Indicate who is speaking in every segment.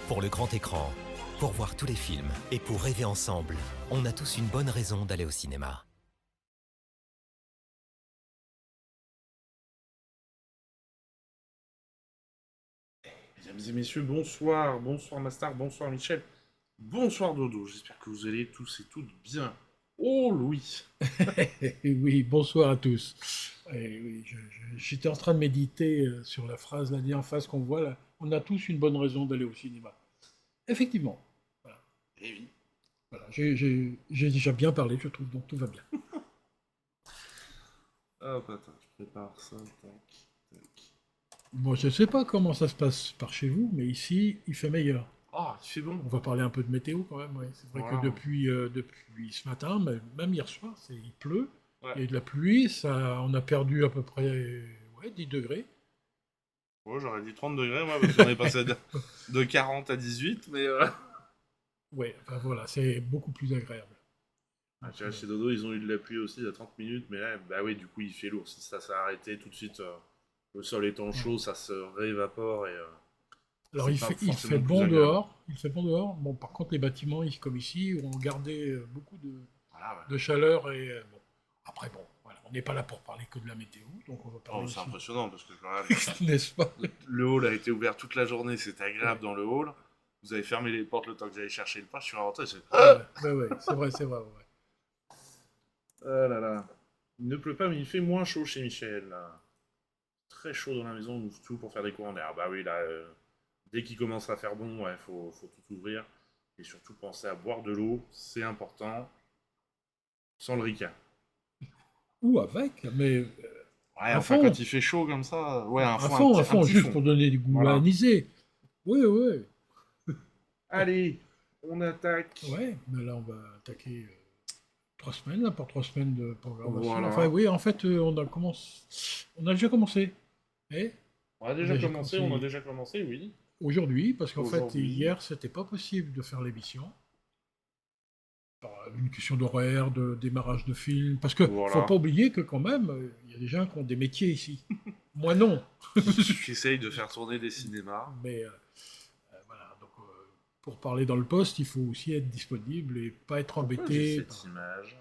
Speaker 1: Pour le grand écran, pour voir tous les films et pour rêver ensemble, on a tous une bonne raison d'aller au cinéma.
Speaker 2: Mesdames et messieurs, bonsoir. Bonsoir Mastar, bonsoir Michel. Bonsoir Dodo, j'espère que vous allez tous et toutes bien. Oh Louis.
Speaker 3: Oui, bonsoir à tous. Oui, j'étais en train de méditer sur la dernière phrase qu'on voit là. On a tous une bonne raison d'aller au cinéma. Effectivement. Voilà.
Speaker 2: Eh oui.
Speaker 3: Voilà. J'ai déjà bien parlé, je trouve, donc tout va bien.
Speaker 2: Hop, attends, je prépare ça. Tac.
Speaker 3: Bon, je ne sais pas comment ça se passe par chez vous, mais ici, il fait meilleur.
Speaker 2: Ah, il fait bon.
Speaker 3: On va parler un peu de météo quand même. Ouais. C'est vrai
Speaker 2: Voilà.
Speaker 3: que depuis ce matin, même hier soir, il pleut.
Speaker 2: Ouais.
Speaker 3: Il y a eu de la pluie, on a perdu à peu près 10 degrés.
Speaker 2: Ouais, j'aurais dit 30 degrés, moi, parce qu'on est passé de 40 à 18, mais...
Speaker 3: Ouais, enfin voilà, c'est beaucoup plus agréable.
Speaker 2: Ah, tu vois, chez Dodo, ils ont eu de la pluie aussi il y a 30 minutes, mais là, bah oui, du coup, il fait lourd. Si ça s'est arrêté tout de suite, le sol étant chaud, ça se réévapore et...
Speaker 3: Alors il fait bon dehors. Il fait bon dehors. Bon, par contre, les bâtiments, comme ici, ont gardé beaucoup de chaleur et bon. Après, bon, voilà, on n'est pas là pour parler que de la météo, donc on va parler.
Speaker 2: Oh, c'est impressionnant parce que
Speaker 3: n'est-ce pas?
Speaker 2: Le hall a été ouvert toute la journée, c'était agréable dans le hall. Vous avez fermé les portes le temps que vous allez chercher le pain, je suis rentré.
Speaker 3: Ouais, c'est vrai. Ouais.
Speaker 2: Oh là là. Il ne pleut pas, mais il fait moins chaud chez Michel. Là. Très chaud dans la maison, on ouvre tout pour faire des courants d'air. Bah oui, là, dès qu'il commence à faire bon, ouais, faut tout ouvrir. Et surtout penser à boire de l'eau, c'est important. Sans le ricard.
Speaker 3: Ou avec, mais.
Speaker 2: Ouais, enfin, quand il fait chaud comme ça, ouais, un
Speaker 3: fond, juste pour donner du goût
Speaker 2: voilà.
Speaker 3: à anisé. Ouais.
Speaker 2: Allez, on attaque.
Speaker 3: Ouais, mais là, on va attaquer 3 semaines, là, pour 3 semaines de programmation.
Speaker 2: Voilà.
Speaker 3: Enfin, oui, en fait, on a déjà commencé.
Speaker 2: On a déjà commencé, oui.
Speaker 3: Aujourd'hui, parce qu'en fait, hier, c'était pas possible de faire l'émission. Une question d'horaire, de démarrage de film. Parce que faut pas oublier que quand même, il y a des gens qui ont des métiers ici. Moi, non.
Speaker 2: J'essaye de faire tourner des cinémas.
Speaker 3: Mais voilà, donc pour parler dans le poste, il faut aussi être disponible et pas être embêté.
Speaker 2: Cette image.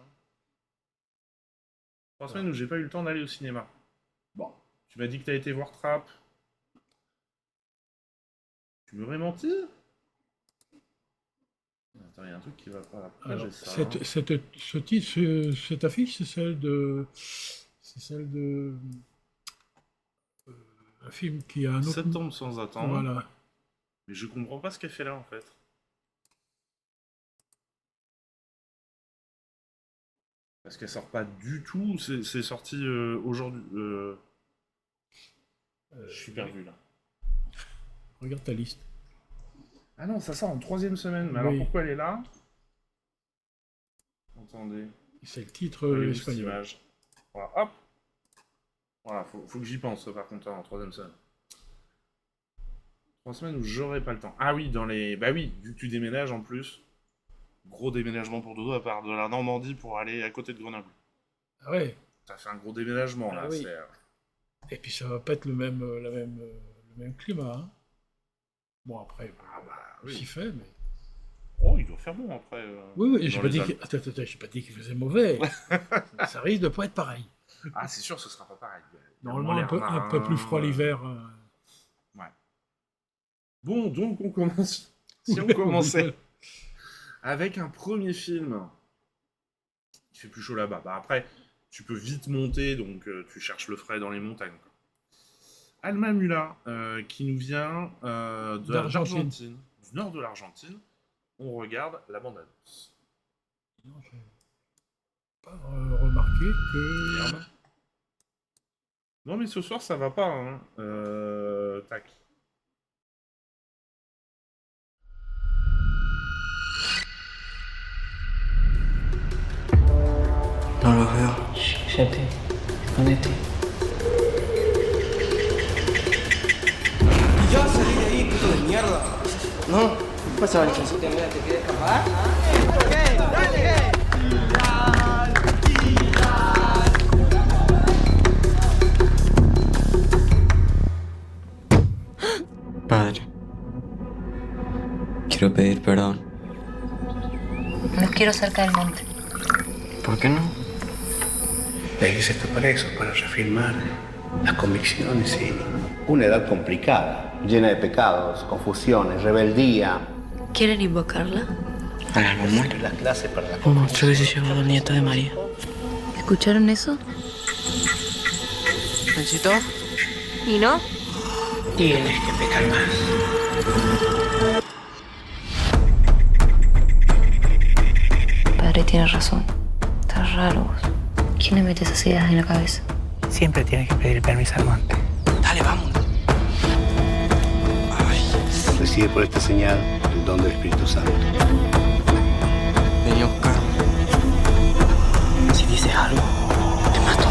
Speaker 2: 3 semaines où j'ai pas eu le temps d'aller au cinéma. Bon, tu m'as dit que t'as été voir Trap. Tu m'aurais menti? Attends, il y a un truc qui va pas.
Speaker 3: Alors, cette affiche, c'est celle de un film qui a un autre...
Speaker 2: Septembre sans attendre.
Speaker 3: Voilà.
Speaker 2: Mais je comprends pas ce qu'elle fait là, en fait. Parce qu'elle sort pas du tout. C'est sorti aujourd'hui. Je suis perdu, là.
Speaker 3: Regarde ta liste.
Speaker 2: Ah non, ça sort en 3e semaine. Mais alors pourquoi elle est là? Attendez.
Speaker 3: C'est le titre espagnol.
Speaker 2: Voilà, hop. Voilà, faut que j'y pense par contre en 3e semaine. 3 semaines où j'aurai pas le temps. Ah oui, bah oui, vu que tu déménages en plus. Gros déménagement pour Dodo à part de la Normandie pour aller à côté de Grenoble.
Speaker 3: Ah ouais.
Speaker 2: Ça fait un gros déménagement là.
Speaker 3: Oui. Et puis ça va pas être le même climat. Hein. Bon après,
Speaker 2: oui.
Speaker 3: s'y fait, mais.
Speaker 2: Oh, il doit faire bon après.
Speaker 3: Oui, j'ai pas dit qu'il faisait mauvais. Ça risque de pas être pareil.
Speaker 2: Ah, c'est sûr, ce sera pas pareil.
Speaker 3: Normalement, un peu plus froid l'hiver.
Speaker 2: Ouais. Bon, donc on commence. Si on commençait avec un premier film. Il fait plus chaud là-bas. Bah après, tu peux vite monter, donc tu cherches le frais dans les montagnes. Alma Mula, qui nous vient de l'Argentine, du nord de l'Argentine. On regarde la bande-annonce.
Speaker 3: Non, j'ai pas remarqué que...
Speaker 2: Merde. Non mais ce soir ça va pas, hein. Tac.
Speaker 4: Dans l'horreur.
Speaker 5: Gente, ponete.
Speaker 4: ¡Ya salí de ahí, puto de mierda! No, ¿qué pasa, Vanessa?
Speaker 5: ¿Te quieres escapar?
Speaker 4: Padre.
Speaker 5: Quiero pedir perdón.
Speaker 6: No quiero cerca del monte.
Speaker 5: ¿Por qué no?
Speaker 7: La iglesia está para eso, para reafirmar las convicciones y una edad complicada, llena de pecados, confusiones, rebeldía.
Speaker 6: ¿Quieren invocarla?
Speaker 5: ¿Al alma muerta?
Speaker 7: Las clases para la
Speaker 5: Un monstruo que se llevó al nieto de María.
Speaker 6: ¿Escucharon eso?
Speaker 5: ¿Necesito?
Speaker 6: ¿Y no?
Speaker 7: Tienes que pecar más.
Speaker 6: Padre tiene razón. Estás raro vos. ¿Quién le mete esas ideas en la cabeza?
Speaker 8: Siempre tienes que pedir permiso al monte.
Speaker 5: Dale, vamos.
Speaker 7: Recibe por esta señal el don del Espíritu Santo.
Speaker 5: Vení a buscarme. Si dices algo, te mato.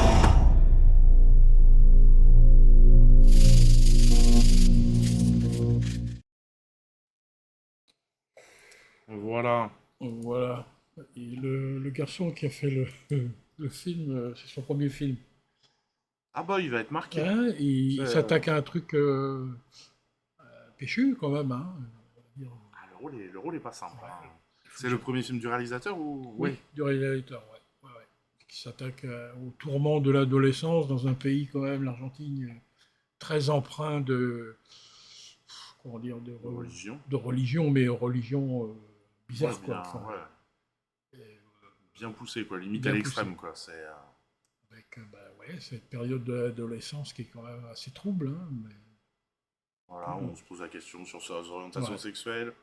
Speaker 2: Voilà.
Speaker 3: Voilà. Et le garçon qui a fait le film, c'est son premier film.
Speaker 2: Ah bah, il va être marqué.
Speaker 3: Hein, il s'attaque à un truc péchu quand même. Hein.
Speaker 2: Ah, le rôle est pas simple. Hein. C'est le premier film du réalisateur ou...
Speaker 3: Oui, du réalisateur, ouais. Qui s'attaque au tourment de l'adolescence dans un pays quand même, l'Argentine, très empreint de... Comment dire, de religion, mais religion bizarre,
Speaker 2: bien,
Speaker 3: quoi. Enfin,
Speaker 2: bien poussé, quoi, limite à l'extrême, quoi. C'est...
Speaker 3: Avec cette période de l'adolescence qui est quand même assez trouble. Hein, mais...
Speaker 2: Voilà, on se pose la question sur ses orientations sexuelles,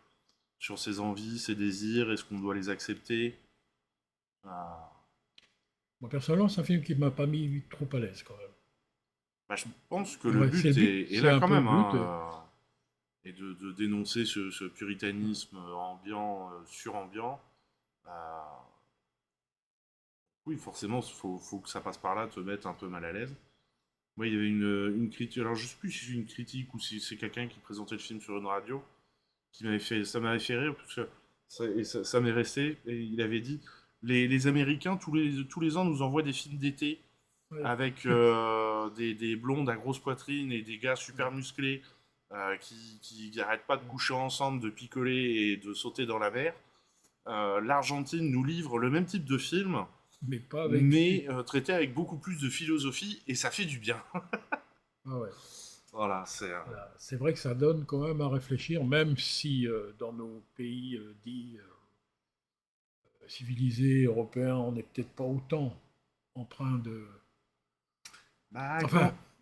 Speaker 2: sur ses envies, ses désirs, est-ce qu'on doit les accepter?
Speaker 3: Moi, personnellement, c'est un film qui ne m'a pas mis trop à l'aise, quand même.
Speaker 2: Bah, je pense que le but est là, quand même. Et de dénoncer ce puritanisme ambiant, surambiant. Oui, forcément, faut que ça passe par là, te mettre un peu mal à l'aise. Moi, il y avait une critique, alors je sais plus si c'est une critique ou si c'est quelqu'un qui présentait le film sur une radio, ça m'avait fait rire, parce que ça m'est resté, et il avait dit, les Américains, tous les ans, nous envoient des films d'été, avec des blondes à grosse poitrine et des gars super musclés, qui n'arrêtent pas de coucher ensemble, de picoler et de sauter dans la mer. L'Argentine nous livre le même type de film, mais traité avec beaucoup plus de philosophie, et ça fait du bien. Voilà,
Speaker 3: c'est vrai que ça donne quand même à réfléchir, même si dans nos pays dits civilisés, européens, on n'est peut-être pas autant empreint de...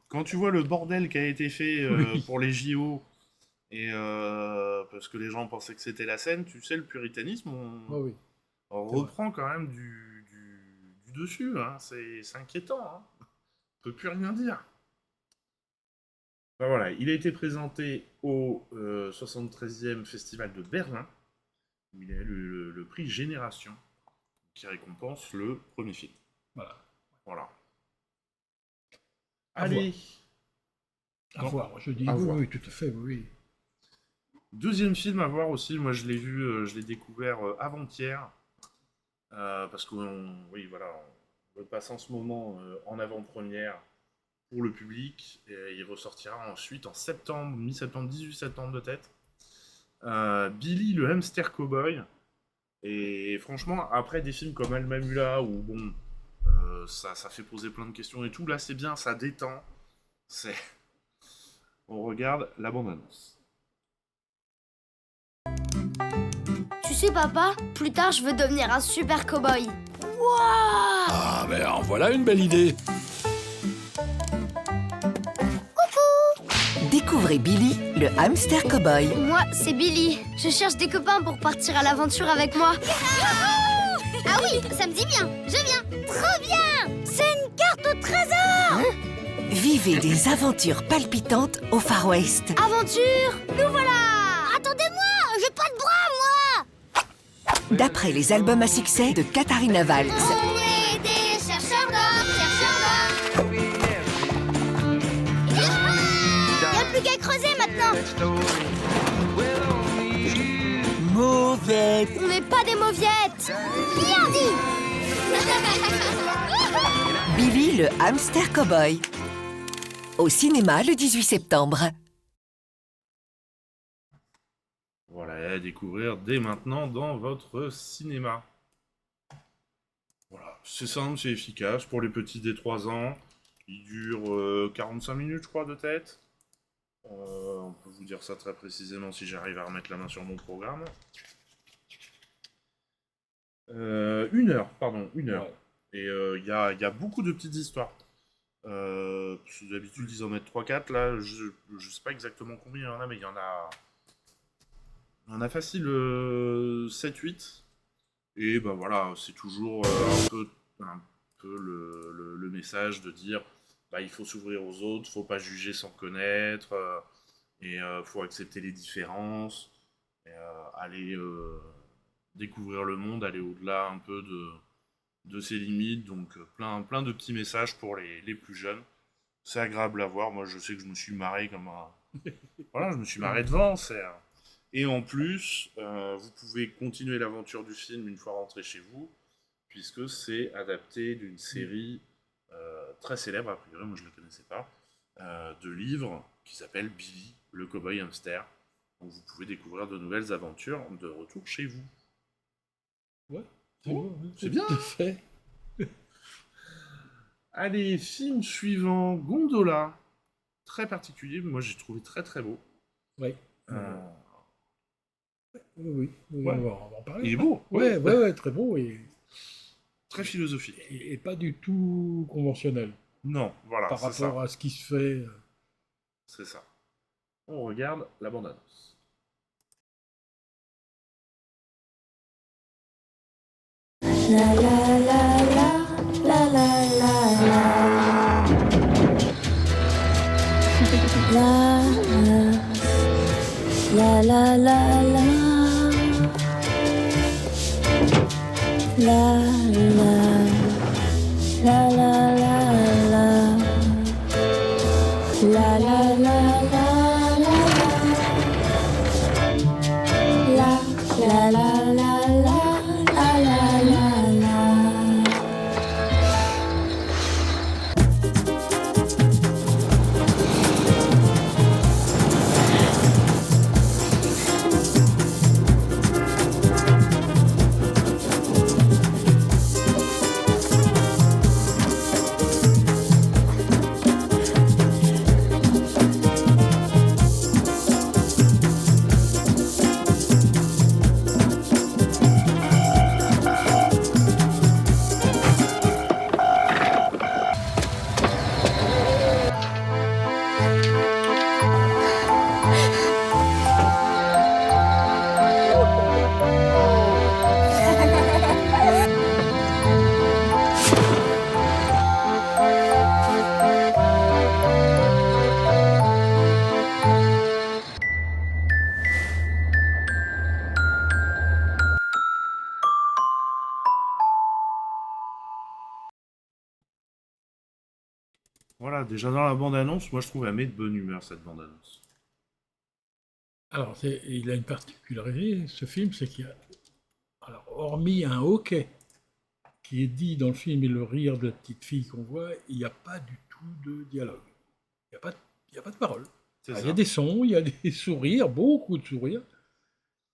Speaker 2: Quand tu vois le bordel qui a été fait pour les JO, et parce que les gens pensaient que c'était la scène, tu sais, le puritanisme, on reprend quand même du dessus, hein. C'est inquiétant, hein. On peut plus rien dire. Ben voilà, il a été présenté au 73e Festival de Berlin, où il a eu le prix Génération, qui récompense le premier film. Voilà. Allez.
Speaker 3: À voir, je dis oui, tout à fait, oui.
Speaker 2: Deuxième film à voir aussi, moi je l'ai vu, je l'ai découvert avant-hier, parce qu'on le passe en ce moment en avant-première pour le public, et il ressortira ensuite en septembre, mi-septembre, 18 septembre de tête. Billy le hamster cowboy, et franchement, après des films comme Alma Mula, où bon, ça fait poser plein de questions et tout, là c'est bien, ça détend, on regarde la bande-annonce.
Speaker 9: Tu sais, papa, plus tard, je veux devenir un super cow-boy. Wouah!
Speaker 10: Ah, ben en voilà une belle idée.
Speaker 9: Coucou!
Speaker 11: Découvrez Billy, le hamster cow-boy.
Speaker 9: Moi, c'est Billy. Je cherche des copains pour partir à l'aventure avec moi. Ah oui, ça me dit bien. Je viens. Trop bien! C'est une carte au trésor!
Speaker 11: Vivez des aventures palpitantes au Far West.
Speaker 9: Aventure! Nous voilà! Attendez-moi! J'ai pas de bras, moi!
Speaker 11: D'après les albums à succès de Katharina Valls.
Speaker 9: On est des chercheurs d'or, Y'a plus qu'à creuser maintenant!
Speaker 11: Mauviette.
Speaker 9: On n'est pas des mauviettes! Bien dit!
Speaker 11: Billy, le hamster cow-boy. Au cinéma le 18 septembre.
Speaker 2: Voilà, et à découvrir dès maintenant dans votre cinéma. Voilà, c'est simple, c'est efficace. Pour les petits des 3 ans, il dure 45 minutes, je crois, de tête. On peut vous dire ça très précisément si j'arrive à remettre la main sur mon programme. 1 heure, pardon, 1 heure.
Speaker 3: Ouais.
Speaker 2: Et il y a beaucoup de petites histoires. D'habitude, ils en mettent 3-4. Là, je sais pas exactement combien il y en a, mais il y en a facile 7-8. Et ben voilà, c'est toujours un peu le message de dire bah, il faut s'ouvrir aux autres, faut pas juger sans connaître, et faut accepter les différences, et aller découvrir le monde, aller au-delà un peu de ses limites. Donc plein de petits messages pour les plus jeunes. C'est agréable à voir. Moi, je sais que je me suis marré comme un... Voilà, je me suis marré devant. Et en plus, vous pouvez continuer l'aventure du film une fois rentré chez vous, puisque c'est adapté d'une série très célèbre, a priori, moi je ne la connaissais pas, de livres qui s'appelle Billy, le cowboy hamster. Donc vous pouvez découvrir de nouvelles aventures de retour chez vous.
Speaker 3: Ouais,
Speaker 2: c'est bien.
Speaker 3: Fait.
Speaker 2: Allez, film suivant, Gondola. Très particulier, moi j'ai trouvé très très beau.
Speaker 3: Oui. Oui,
Speaker 2: ouais.
Speaker 3: On va en parler.
Speaker 2: Il est beau.
Speaker 3: Ouais, très beau et
Speaker 2: très philosophique.
Speaker 3: Et pas du tout conventionnel.
Speaker 2: Non, voilà.
Speaker 3: Par rapport à ce qui se fait.
Speaker 2: C'est ça. On regarde la bande-annonce.
Speaker 12: La la la la la la la la la la
Speaker 2: Voilà, déjà dans la bande-annonce, moi je trouve elle met de bonne humeur cette bande-annonce.
Speaker 3: Alors, il a une particularité, ce film, c'est qu'il y a, alors, hormis un hoquet qui est dit dans le film et le rire de la petite fille qu'on voit, il n'y a pas du tout de dialogue. Il n'y a pas de parole. Il y a des sons, il y a des sourires, beaucoup de sourires,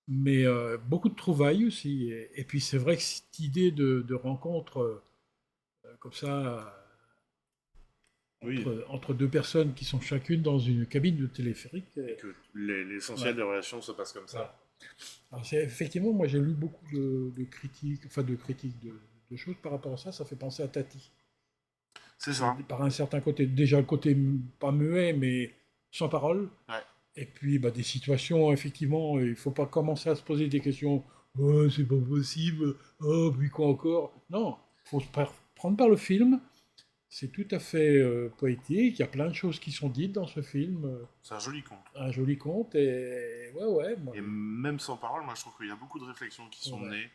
Speaker 3: mais beaucoup de trouvailles aussi. Et puis c'est vrai que cette idée de rencontre comme ça... Entre deux personnes qui sont chacune dans une cabine de téléphérique.
Speaker 2: Et que l'essentiel des relations se passe comme ça.
Speaker 3: Alors effectivement, moi j'ai lu beaucoup de critiques, de choses par rapport à ça. Ça fait penser à Tati.
Speaker 2: C'est ça.
Speaker 3: Par un certain côté, déjà le côté pas muet, mais sans parole.
Speaker 2: Ouais.
Speaker 3: Et puis des situations, effectivement, il ne faut pas commencer à se poser des questions. Oh, c'est pas possible. Oh, puis quoi encore. Non, il faut se prendre par le film. C'est tout à fait poétique, il y a plein de choses qui sont dites dans ce film.
Speaker 2: C'est un joli conte.
Speaker 3: Un joli conte, et ouais.
Speaker 2: Et même sans parole, moi je trouve qu'il y a beaucoup de réflexions qui sont nées,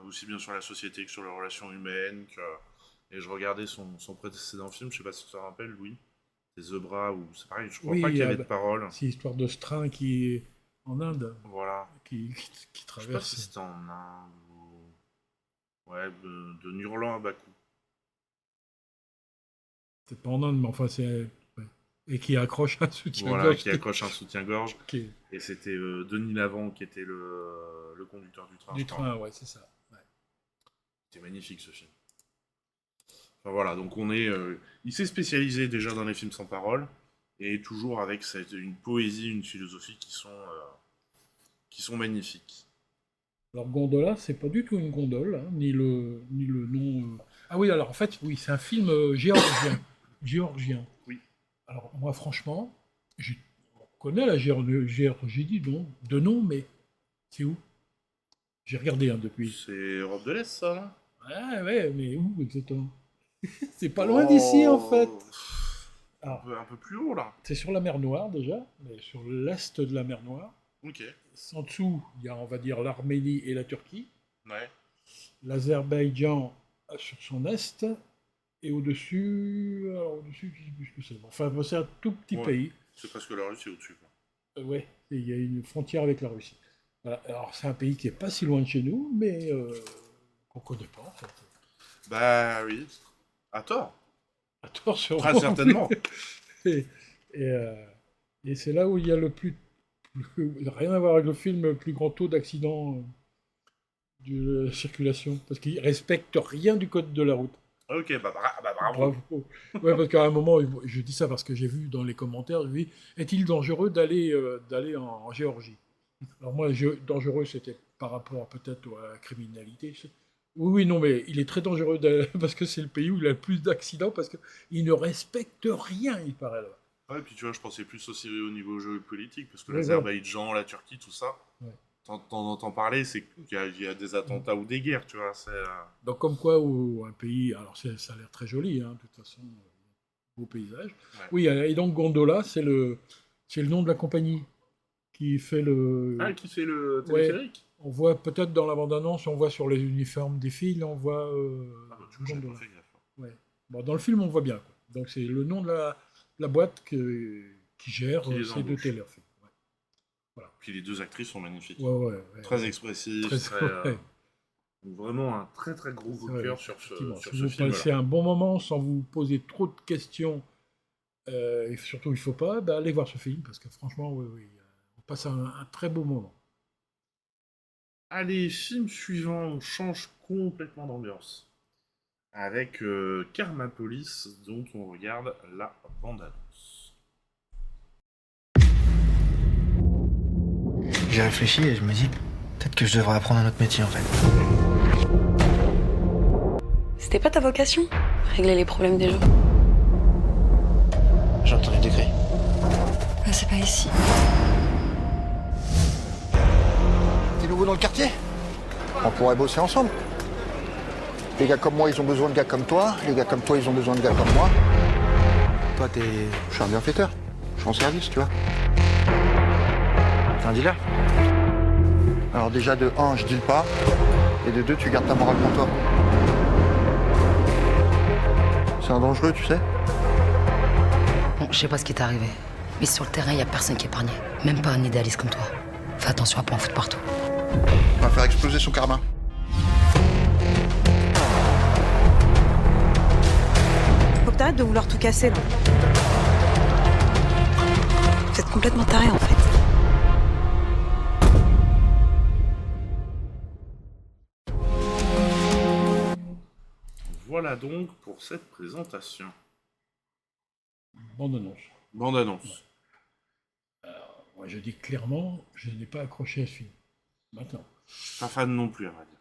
Speaker 2: aussi bien sur la société que sur les relations humaines. Et je regardais son précédent film, je sais pas si tu te rappelles, Louis, c'est The Bra, où c'est pareil, je crois pas qu'il y avait de parole.
Speaker 3: C'est l'histoire de ce train qui est en Inde.
Speaker 2: Voilà.
Speaker 3: Qui traverse.
Speaker 2: Je sais pas si c'était en Inde ou... Ouais, de Nurlan à Bakou.
Speaker 3: C'est pas en Inde, mais enfin c'est... Ouais. Et qui accroche un soutien-gorge.
Speaker 2: Voilà, qui accroche un soutien-gorge.
Speaker 3: Okay.
Speaker 2: Et c'était Denis Lavant qui était le conducteur du train.
Speaker 3: Du train, ouais, c'est ça. Ouais.
Speaker 2: C'était magnifique ce film. Enfin voilà, donc il s'est spécialisé déjà dans les films sans parole, et toujours avec une poésie, une philosophie qui sont magnifiques.
Speaker 3: Alors Gondola, c'est pas du tout une gondole, hein, ni le nom... Ah oui, alors en fait, oui, c'est un film géorgien.
Speaker 2: Oui.
Speaker 3: Alors moi, franchement, on connaît la Géorgie de nom, mais c'est où? J'ai regardé depuis.
Speaker 2: C'est Europe de l'Est, ça, là?
Speaker 3: Ouais, mais où exactement? C'est pas loin d'ici, en fait.
Speaker 2: Alors, un peu plus haut, là.
Speaker 3: C'est sur la mer Noire, déjà, mais sur l'est de la mer Noire.
Speaker 2: Ok.
Speaker 3: En dessous, il y a, on va dire, l'Arménie et la Turquie.
Speaker 2: Ouais.
Speaker 3: L'Azerbaïdjan sur son est. Et au-dessus, je sais plus ce que c'est. Enfin, c'est un tout petit pays.
Speaker 2: C'est presque la Russie au-dessus, quoi.
Speaker 3: Ouais, il y a une frontière avec la Russie. Voilà. Alors, c'est un pays qui est pas si loin de chez nous, mais qu'on connaît pas, en fait.
Speaker 2: Bah oui. À tort.
Speaker 3: À tort, sûrement.
Speaker 2: Très certainement.
Speaker 3: Et c'est là où il y a rien à voir avec le film, le plus grand taux d'accidents de la circulation. Parce qu'ils respectent rien du code de la route.
Speaker 2: Ok, bah bravo.
Speaker 3: Ouais, parce qu'à un moment, je dis ça parce que j'ai vu dans les commentaires, je dis, est-il dangereux d'aller en Géorgie? Alors moi, dangereux, c'était par rapport peut-être à la criminalité. Oui, non, mais il est très dangereux parce que c'est le pays où il y a le plus d'accidents, parce qu'il ne respecte rien, il paraît là.
Speaker 2: Ouais, et puis tu vois, je pensais plus aussi au niveau géopolitique, parce que l'Azerbaïdjan, la Turquie, tout ça, t'en entends parler, c'est qu'il y a des attentats ou des guerres, tu vois.
Speaker 3: Donc comme quoi, un pays, alors ça a l'air très joli, hein, de toute façon, beau paysage. Ouais. Oui, et donc Gondola, c'est le nom de la compagnie qui fait le...
Speaker 2: Ah, qui fait le téléphérique.
Speaker 3: Ouais. On voit peut-être dans la bande-annonce, on voit sur les uniformes des filles, on voit...
Speaker 2: j'ai pas fait gaffe.
Speaker 3: Ouais. Bon, dans le film, on voit bien, quoi. Donc c'est le nom de la boîte qui gère ces deux téléfilms. Ouais. Voilà.
Speaker 2: Puis les deux actrices sont magnifiques.
Speaker 3: Ouais.
Speaker 2: Très expressives. Vraiment un très très gros coup de cœur sur ce film.
Speaker 3: Si vous passez un bon moment sans vous poser trop de questions, et surtout il ne faut pas, allez voir ce film, parce que franchement, on passe un très beau moment.
Speaker 2: Allez, film suivant, on change complètement d'ambiance. Avec Karmapolis, dont on regarde la bande-annonce.
Speaker 13: J'ai réfléchi et je me dis, peut-être que je devrais apprendre un autre métier en fait.
Speaker 14: C'était pas ta vocation? Régler les problèmes des gens?
Speaker 13: J'ai entendu des cris.
Speaker 14: Ah, c'est pas ici.
Speaker 15: T'es nouveau dans le quartier? On pourrait bosser ensemble. Les gars comme moi, ils ont besoin de gars comme toi. Les gars comme toi, ils ont besoin de gars comme moi. Toi, je suis un bienfaiteur. Je suis en service, tu vois.
Speaker 13: T'es un dealer?
Speaker 15: Alors déjà, de 1, je deal pas. Et de 2, tu gardes ta morale pour toi. C'est un dangereux, tu sais.
Speaker 16: Bon, je sais pas ce qui t'est arrivé. Mais sur le terrain, il y a personne qui est épargné. Même pas un idéaliste comme toi. Fais attention à pas en foutre partout.
Speaker 15: On va faire exploser son karma.
Speaker 14: Faut que t'arrêtes de vouloir tout casser, là. Vous êtes complètement tarés, en fait.
Speaker 2: Voilà donc pour cette présentation.
Speaker 3: Bande-annonce.
Speaker 2: Bande-annonce.
Speaker 3: Alors, moi, je dis clairement, je n'ai pas accroché à ce film. Maintenant.
Speaker 2: Pas fan non plus, à vrai dire.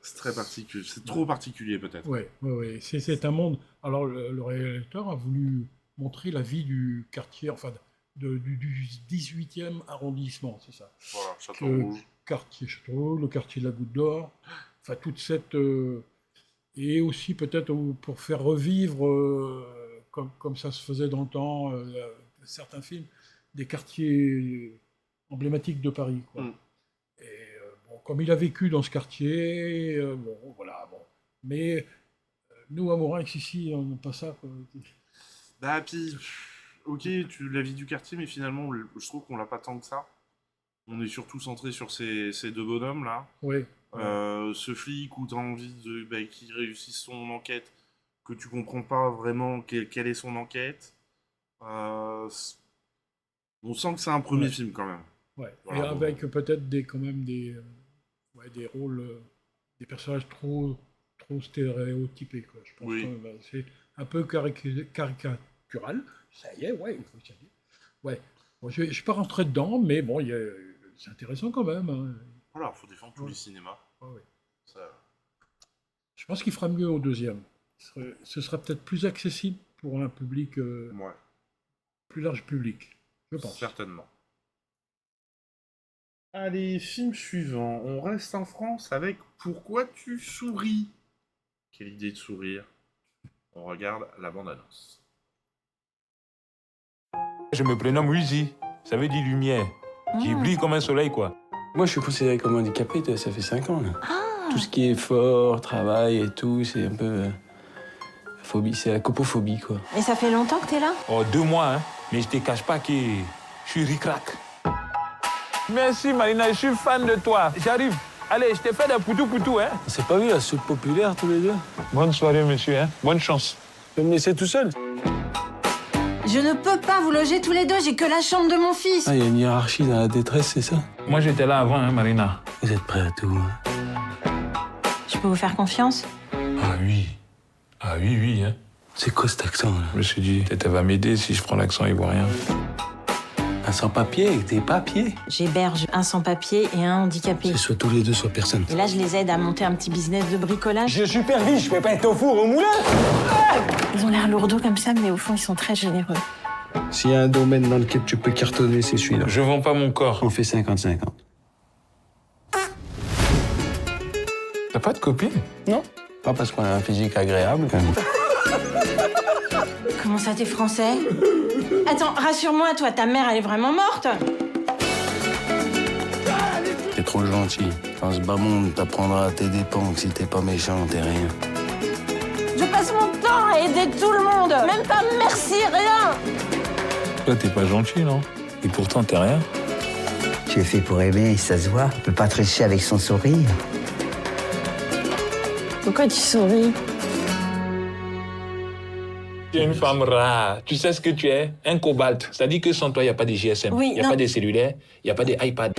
Speaker 2: C'est très particulier. C'est trop particulier, peut-être.
Speaker 3: Ouais. C'est un monde... Alors, le réalisateur a voulu montrer la vie du quartier, enfin, du 18e arrondissement, c'est ça.
Speaker 2: Voilà, Château-Rouge.
Speaker 3: Le quartier de la Goutte d'Or. Enfin, toute cette... et aussi, peut-être, pour faire revivre, comme ça se faisait dans le temps, certains films, des quartiers emblématiques de Paris, quoi. Et comme il a vécu dans ce quartier, voilà. Mais nous, à Morinx, ici, on n'a pas ça, quoi.
Speaker 2: Bah, puis, ok, la vie du quartier, mais finalement, je trouve qu'on l'a pas tant que ça. On est surtout centré sur ces deux bonhommes, là.
Speaker 3: Oui.
Speaker 2: Ce flic où t'as envie qu'il réussisse son enquête, que tu comprends pas vraiment quelle est son enquête. On sent que c'est un premier film quand même.
Speaker 3: Ouais.
Speaker 2: Voilà,
Speaker 3: et avec peut-être des rôles, des personnages trop stéréotypés, quoi. Je pense que c'est un peu caricatural. Ça y est, ouais, il faut y aller. Ouais. Bon, je ne suis pas rentré dedans, mais bon, c'est intéressant quand même. Hein.
Speaker 2: Voilà, il faut défendre tous les cinémas.
Speaker 3: Ouais. Ça... Je pense qu'il fera mieux au deuxième. Ce sera peut-être plus accessible pour un public, plus large public, je pense.
Speaker 2: Certainement. Allez, film suivant. On reste en France avec Pourquoi tu souris? Quelle idée de sourire. On regarde la bande-annonce.
Speaker 17: Je me prénomme Uzi, ça veut dire lumière. J'y brille comme un soleil, quoi.
Speaker 18: Moi, je suis considéré comme handicapé, ça fait 5 ans, là. Tout ce qui est effort, travail et tout, c'est un peu... phobie, c'est la copophobie, quoi.
Speaker 19: Et ça fait longtemps que t'es là?
Speaker 17: Oh, 2 mois, hein. Mais je te cache pas que je suis ric-rac. Merci, Marina, je suis fan de toi. J'arrive. Allez, je t'ai fait des poutou-poutou, hein.
Speaker 18: On s'est pas vu à Soupe Populaire, tous les deux?
Speaker 17: Bonne soirée, monsieur, hein. Bonne chance.
Speaker 18: Tu peux me laisser tout seul?
Speaker 19: Je ne peux pas vous loger tous les deux, j'ai que la chambre de mon fils.
Speaker 18: Ah, il y a une hiérarchie dans la détresse, c'est ça?
Speaker 17: Moi, j'étais là avant, hein, Marina.
Speaker 18: Vous êtes prêts à tout, hein?
Speaker 19: Je peux vous faire confiance?
Speaker 17: Ah oui. Ah oui, hein.
Speaker 18: C'est quoi cet accent, là?
Speaker 17: Je me suis dit, peut-être elle va m'aider si je prends l'accent ivoirien.
Speaker 18: Un sans-papier avec des papiers?
Speaker 19: J'héberge un sans-papier et un handicapé.
Speaker 18: C'est soit tous les deux, soit personne.
Speaker 19: Et là, je les aide à monter un petit business de bricolage.
Speaker 18: Je suis perdu, je peux pas être au four, au moulin.
Speaker 19: Ils ont l'air lourdeaux comme ça, mais au fond, ils sont très généreux.
Speaker 18: S'il y a un domaine dans lequel tu peux cartonner, c'est celui-là.
Speaker 17: Je vends pas mon corps.
Speaker 18: On fait 50-50.
Speaker 17: T'as pas de copine?
Speaker 18: Non. Pas parce qu'on a un physique agréable, quand même.
Speaker 19: Comment ça, t'es français? Attends, rassure-moi, toi, ta mère, elle est vraiment morte?
Speaker 18: T'es trop gentil. Dans ce bas monde, t'apprendras à tes dépens que si t'es pas méchant, t'es rien.
Speaker 19: Je passe mon temps à aider tout le monde. Même pas merci, rien.
Speaker 17: Toi, t'es pas gentil, non? Et pourtant, t'es rien.
Speaker 20: Tu es fait pour aimer, ça se voit. On peut pas tricher avec son sourire.
Speaker 19: Pourquoi tu souris?
Speaker 17: Tu es une femme rare. Tu sais ce que tu es? Un cobalt. C'est-à-dire que sans toi, il n'y a pas de GSM.
Speaker 19: Oui,
Speaker 17: il n'y a pas de cellulaire, il n'y a pas d'iPad.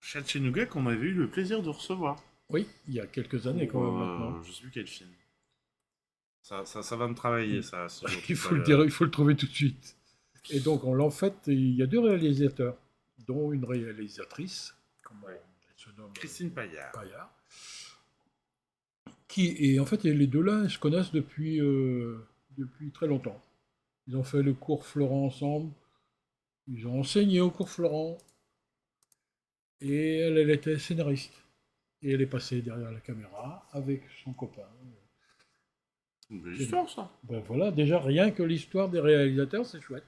Speaker 2: Chatchenouga qu'on avait eu le plaisir de recevoir.
Speaker 3: Oui, il y a quelques années quand même maintenant.
Speaker 2: Je sais plus quel film. Ça va me travailler, ça. Si
Speaker 3: il faut le trouver tout de suite. Et donc, en fait, il y a 2 réalisateurs, dont une réalisatrice, elle se nomme
Speaker 2: Christine Paillard.
Speaker 3: Et en fait, les deux-là se connaissent depuis très longtemps. Ils ont fait le cours Florent ensemble. Ils ont enseigné au cours Florent. Et elle était scénariste. Et elle est passée derrière la caméra avec son copain.
Speaker 2: Une belle histoire, ça.
Speaker 3: Ben voilà, déjà, rien que l'histoire des réalisateurs, c'est chouette.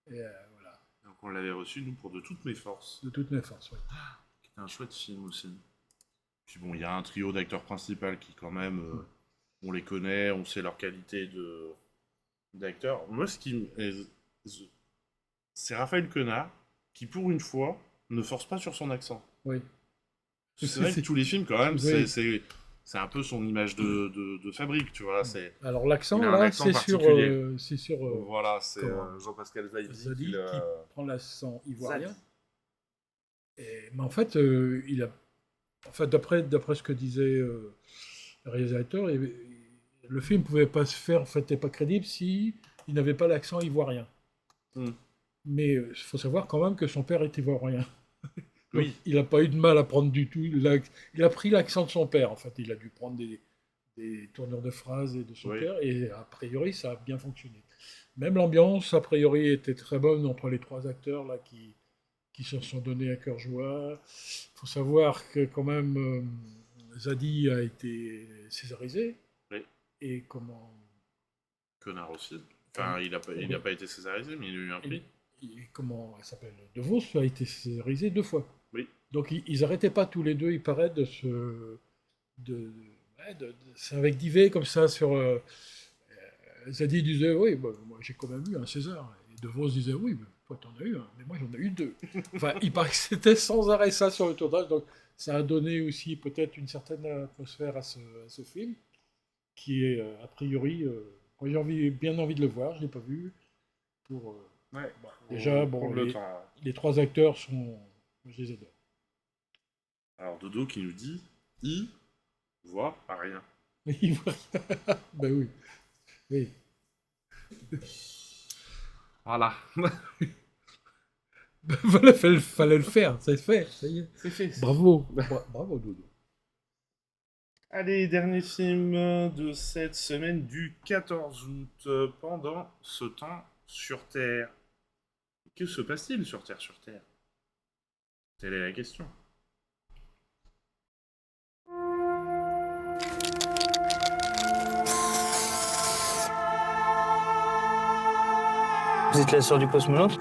Speaker 3: Et voilà.
Speaker 2: Donc on l'avait reçu, nous, pour De toutes mes forces.
Speaker 3: De toutes mes forces, oui.
Speaker 2: C'était un chouette film aussi. Puis bon, il y a un trio d'acteurs principaux qui, quand même, on les connaît, on sait leur qualité d'acteur. Moi, c'est Raphaël Quenard qui, pour une fois, ne force pas sur son accent.
Speaker 3: Oui.
Speaker 2: C'est vrai que tous les films, quand même, c'est un peu son image de fabrique, tu vois.
Speaker 3: Alors l'accent, là, c'est sur...
Speaker 2: voilà, c'est Jean-Pascal Zadi
Speaker 3: qui prend l'accent ivoirien. Mais en fait, d'après ce que disait le réalisateur, le film ne pouvait pas se faire, en fait, n'était pas crédible s'il n'avait pas l'accent ivoirien. Mais il faut savoir quand même que son père est ivoirien. Oui. Il n'a pas eu de mal à prendre du tout. Il a pris l'accent de son père, en fait. Il a dû prendre des tournures de phrases de son père, et a priori, ça a bien fonctionné. Même l'ambiance, a priori, était très bonne entre les 3 acteurs là qui se sont donnés à cœur joie. Il faut savoir que quand même, Zadi a été césarisé.
Speaker 2: Oui.
Speaker 3: Et comment...
Speaker 2: Quenard aussi. Enfin, il n'a pas été césarisé, mais il a eu un prix.
Speaker 3: Et comment elle s'appelle? De Vos a été césarisé 2 fois.
Speaker 2: Oui.
Speaker 3: Donc ils n'arrêtaient pas tous les deux, il paraît, c'est avec Divé comme ça sur... Zadi disait, oui, moi j'ai quand même eu un César. Et De Vos disait, oui, mais toi t'en as eu un, mais moi j'en ai eu 2. Enfin, il paraît que c'était sans arrêt ça sur le tournage, donc ça a donné aussi peut-être une certaine atmosphère à ce film, qui est, a priori, moi j'ai bien envie de le voir, je l'ai pas vu. Déjà, les 3 acteurs sont... Je les adore.
Speaker 2: Alors, Dodo qui nous dit, il voit rien.
Speaker 3: Il voit rien. Ben oui.
Speaker 2: Voilà.
Speaker 3: Voilà, fallait le faire, c'est fait, ça y est.
Speaker 2: C'est fait.
Speaker 3: Bravo. Bravo, Dodo.
Speaker 2: Allez, dernier film de cette semaine du 14 août. Pendant ce temps sur Terre. Que se passe-t-il sur Terre, Telle est la question.
Speaker 13: Vous êtes la sœur du cosmonaute?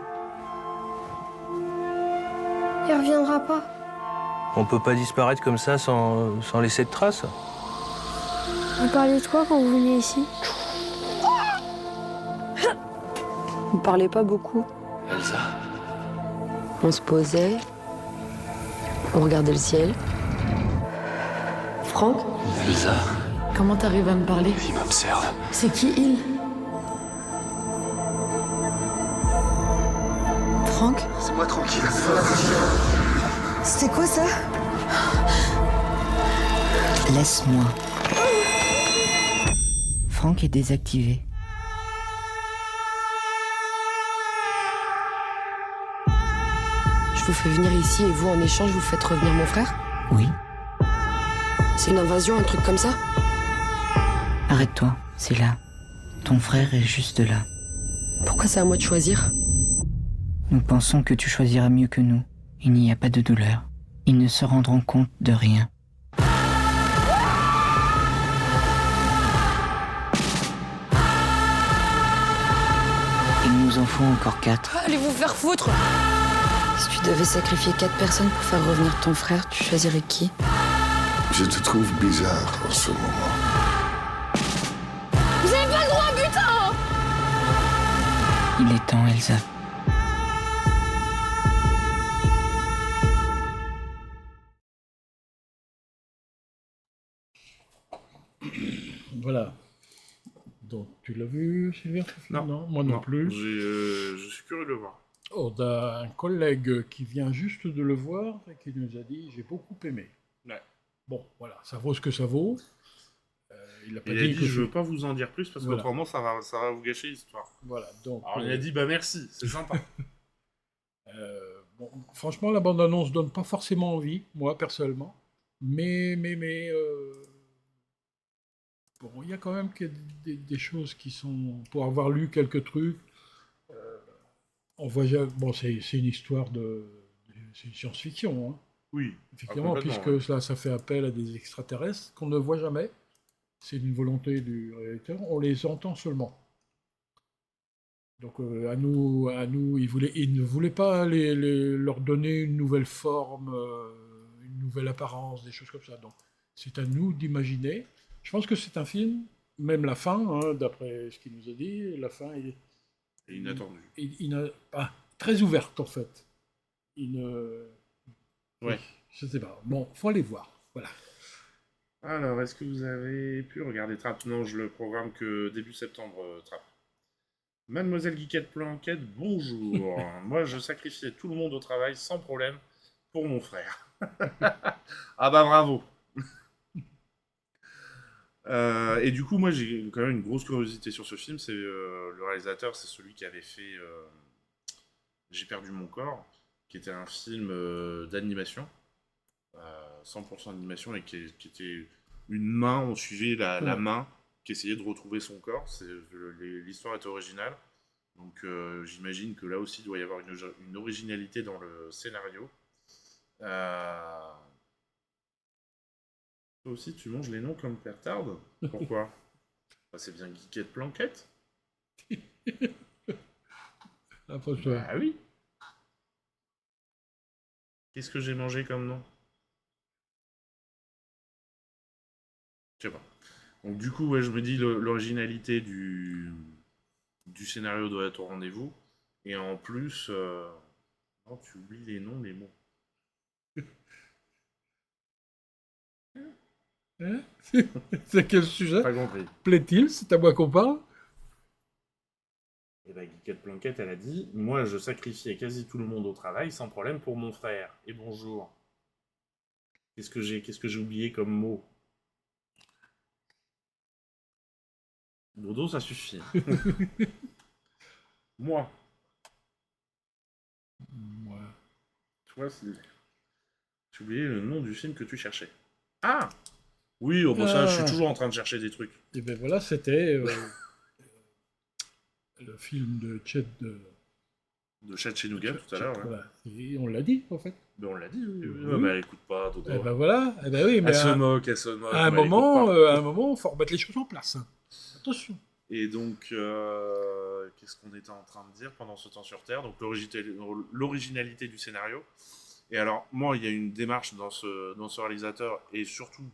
Speaker 9: Il reviendra pas.
Speaker 13: On peut pas disparaître comme ça sans laisser de traces.
Speaker 9: Vous parliez de quoi quand vous veniez ici?
Speaker 14: On parlait pas beaucoup.
Speaker 13: Elsa.
Speaker 14: On se posait, on regardait le ciel. Franck,
Speaker 13: Elsa.
Speaker 14: comment t'arrives à me parler?
Speaker 13: Il m'observe.
Speaker 14: C'est qui il? Franck?
Speaker 15: C'est moi tranquille.
Speaker 11: C'était quoi ça?
Speaker 20: Laisse-moi. Franck est désactivé.
Speaker 14: Je vous fais venir ici et vous, en échange, vous faites revenir mon frère?
Speaker 20: Oui.
Speaker 14: C'est une invasion, un truc comme ça?
Speaker 20: Arrête-toi, c'est là. Ton frère est juste là.
Speaker 14: Pourquoi c'est à moi de choisir?
Speaker 20: Nous pensons que tu choisiras mieux que nous. Il n'y a pas de douleur. Ils ne se rendront compte de rien. Il nous en faut encore 4.
Speaker 14: Allez vous faire foutre! Si tu devais sacrifier 4 personnes pour faire revenir ton frère, tu choisirais qui?
Speaker 15: Je te trouve bizarre en ce moment.
Speaker 9: Vous avez pas le droit, putain!
Speaker 20: Il est temps, Elsa.
Speaker 3: Voilà. Donc, tu l'as vu, Sylvain? Non, moi non plus.
Speaker 2: Je suis curieux de le voir.
Speaker 3: On a un collègue qui vient juste de le voir et qui nous a dit « j'ai beaucoup aimé
Speaker 2: Ouais. ».
Speaker 3: Bon, voilà, ça vaut ce que ça vaut. Il a
Speaker 2: dit que je veux pas vous en dire plus parce qu'autrement ça va vous gâcher l'histoire.
Speaker 3: Voilà, donc...
Speaker 2: Alors il a dit bah merci, c'est sympa.
Speaker 3: Bon, franchement, la bande-annonce donne pas forcément envie, moi personnellement, mais bon, il y a quand même des choses qui sont... Pour avoir lu quelques trucs, on voit... Bon, c'est une histoire c'est une science-fiction, hein.
Speaker 2: Oui.
Speaker 3: Effectivement, puisque ça fait appel à des extraterrestres qu'on ne voit jamais. C'est une volonté du réalisateur, on les entend seulement. Donc à nous, il ne voulait pas leur donner une nouvelle forme, une nouvelle apparence, des choses comme ça. Donc c'est à nous d'imaginer. Je pense que c'est un film, même la fin, hein, d'après ce qu'il nous a dit, la fin est
Speaker 2: inattendue.
Speaker 3: Très ouverte en fait.
Speaker 2: Ouais.
Speaker 3: Je sais pas. Bon, faut aller voir. Voilà.
Speaker 2: Alors, est-ce que vous avez pu regarder Trappe? Non, je le programme que début septembre, Trappe. Mademoiselle Guiquette Planquette, bonjour. Moi, je sacrifiais tout le monde au travail sans problème pour mon frère. Ah bah bravo. Et du coup, moi, j'ai quand même une grosse curiosité sur ce film. C'est le réalisateur, c'est celui qui avait fait J'ai perdu mon corps, qui était un film d'animation. 100% d'animation et qui était une main, on suivait la main qui essayait de retrouver son corps. L'histoire est originale, donc j'imagine que là aussi il doit y avoir une originalité dans le scénario. Toi aussi tu manges les noms comme Pertarde? Pourquoi? C'est bien Guiquette Planquette.
Speaker 3: Approche-toi.
Speaker 2: Ah oui. Qu'est-ce que j'ai mangé comme nom? Je sais pas. Donc du coup, ouais, je me dis l'originalité du scénario doit être au rendez-vous. Et en plus, non, tu oublies les noms, les mots.
Speaker 3: C'est quel sujet?
Speaker 2: Pas compris.
Speaker 3: Plaît-il? C'est à moi qu'on parle?
Speaker 2: Et bah, Geekette Planquette, elle a dit « Moi, je sacrifiais quasi tout le monde au travail, sans problème, pour mon frère. Et bonjour. » Qu'est-ce que j'ai oublié comme mot? Dodo, ça suffit. Moi. Toi, j'ai oublié le nom du film que tu cherchais. Ah! Oui, oh, bah, ça, je suis toujours en train de chercher des trucs.
Speaker 3: Et ben voilà, c'était le film de Chet
Speaker 2: de Chet Chenouga tout à l'heure. Ouais.
Speaker 3: Voilà. Et on l'a dit, en fait.
Speaker 2: Ben, on l'a dit, oui. Oui. Mais elle écoute pas, Dodo.
Speaker 3: Et ben voilà, et ben oui, mais
Speaker 2: elle se moque.
Speaker 3: À un moment, il faut remettre les choses en place. Hein. Attention.
Speaker 2: Et donc, qu'est-ce qu'on était en train de dire pendant ce temps sur Terre? Donc, l'originalité du scénario. Et alors, moi, il y a une démarche dans ce réalisateur, et surtout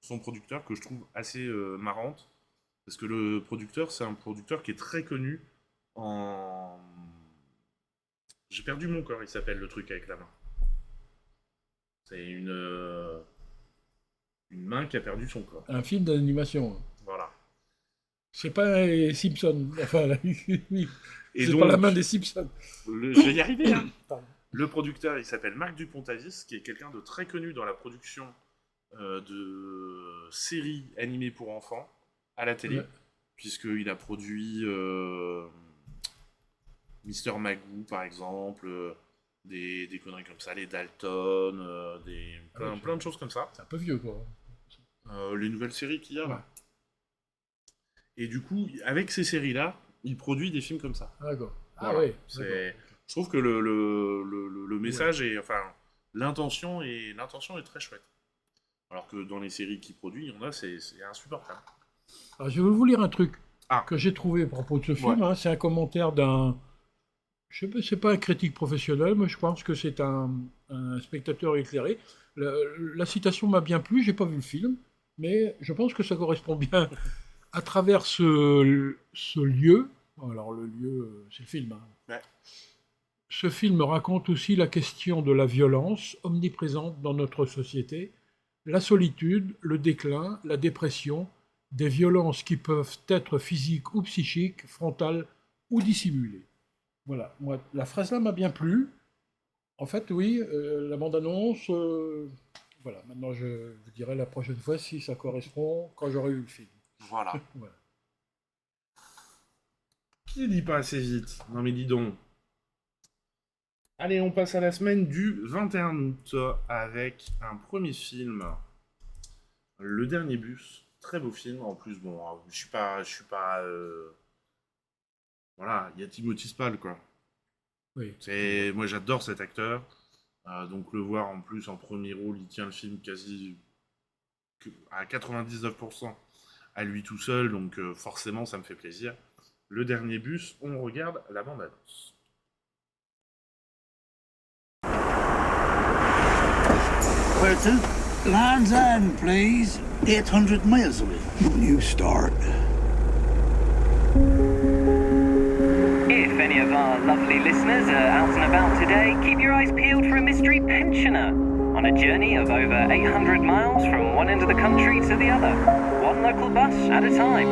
Speaker 2: son producteur, que je trouve assez marrante. Parce que le producteur, c'est un producteur qui est très connu en... J'ai perdu mon corps, il s'appelle le truc avec la main. C'est une main qui a perdu son corps.
Speaker 3: Un film d'animation.
Speaker 2: Voilà.
Speaker 3: C'est pas les Simpsons. Enfin, oui.
Speaker 2: Et
Speaker 3: c'est
Speaker 2: donc,
Speaker 3: pas la main des Simpsons.
Speaker 2: Je vais y arriver. Hein. Le producteur, il s'appelle Marc Dupont-Avis, qui est quelqu'un de très connu dans la production de séries animées pour enfants à la télé, puisqu'il a produit Mister Magoo, par exemple, des conneries comme ça, les Dalton, plein de choses comme ça.
Speaker 3: C'est un peu vieux, quoi.
Speaker 2: Les nouvelles séries qu'il y a.
Speaker 3: Ouais.
Speaker 2: Et du coup, avec ces séries-là, il produit des films comme ça.
Speaker 3: Ah, d'accord.
Speaker 2: Voilà.
Speaker 3: Ah oui.
Speaker 2: Je trouve que le message est... Enfin, l'intention est très chouette. Alors que dans les séries qu'il produit, il y en a, c'est insupportable.
Speaker 3: Alors, je vais vous lire un truc que j'ai trouvé à propos de ce film. Ouais. Hein, c'est un commentaire d'un... Je sais pas, c'est pas un critique professionnel, mais je pense que c'est un spectateur éclairé. La citation m'a bien plu, j'ai pas vu le film, mais je pense que ça correspond bien à travers ce lieu. Alors le lieu, c'est le film. Hein. Ouais. Ce film raconte aussi la question de la violence omniprésente dans notre société, la solitude, le déclin, la dépression, des violences qui peuvent être physiques ou psychiques, frontales ou dissimulées. Voilà, moi, la phrase là m'a bien plu. En fait, oui, la bande-annonce, voilà, maintenant je vous dirai la prochaine fois si ça correspond quand j'aurai eu le film.
Speaker 2: Voilà. Voilà. Qui dit pas assez vite? Non mais dis donc. Allez, on passe à la semaine du 21 août avec un premier film, Le Dernier Bus. Très beau film, en plus, bon, je suis pas voilà, il y a Timothy Spall, quoi.
Speaker 3: Oui.
Speaker 2: Moi, j'adore cet acteur. Donc, le voir en plus en premier rôle, il tient le film quasi à 99% à lui tout seul. Donc, forcément, ça me fait plaisir. Le Dernier Bus, on regarde la bande-annonce.
Speaker 21: Where to? Land's End, please. 800 miles away. You start.
Speaker 22: If any of our lovely listeners are out and about today, keep your eyes peeled for a mystery pensioner on a journey of over 800 miles from one end of the country to the other, one local bus at a time.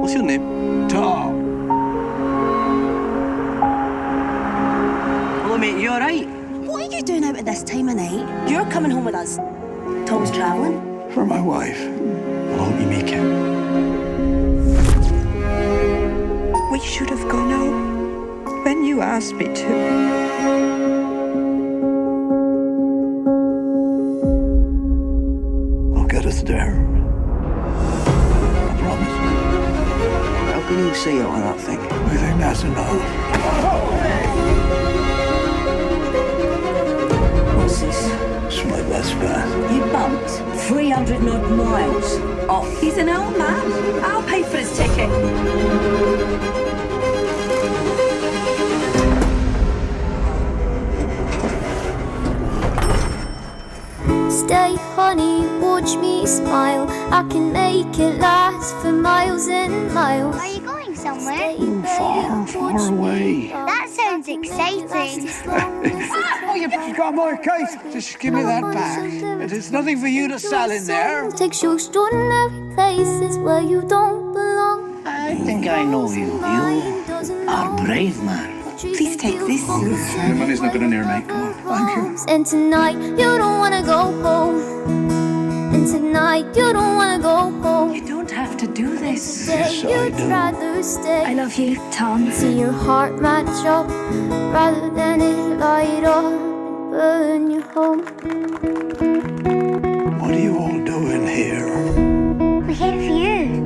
Speaker 21: What's your name? Tom.
Speaker 19: Hello, mate, you alright? What are you doing out at this time of night? You're coming home with us. Tom's travelling?
Speaker 21: For my wife. I hope you make it.
Speaker 23: We should have gone out when you asked me to.
Speaker 21: I'll get us there. I promise. How can you say it on that thing? I think that's enough.
Speaker 19: What's this?
Speaker 21: It's my best friend.
Speaker 19: You bumped 300 odd miles. Oh, he's an old man. I'll pay for his ticket.
Speaker 9: Stay, honey, watch me smile. I can make it last for miles and miles. Are you going somewhere?
Speaker 21: Far, far far away.
Speaker 9: That sounds exciting.
Speaker 21: Oh, you got more case. Just give me that back. There's nothing for you to sell in there.
Speaker 12: Takes you extraordinary places where you don't belong.
Speaker 21: I think I know you. You are a brave man.
Speaker 19: Please take this.
Speaker 21: Money's not going near me. Come on. Thank you.
Speaker 12: And tonight you don't wanna go home. And tonight you don't wanna go home.
Speaker 19: You don't have to do this.
Speaker 21: Yes, I
Speaker 12: You'd
Speaker 21: do.
Speaker 12: rather stay.
Speaker 19: I love you, Tom.
Speaker 12: See your heart match up rather than it light up and burn your home.
Speaker 21: What are you all doing here?
Speaker 9: We're here for you.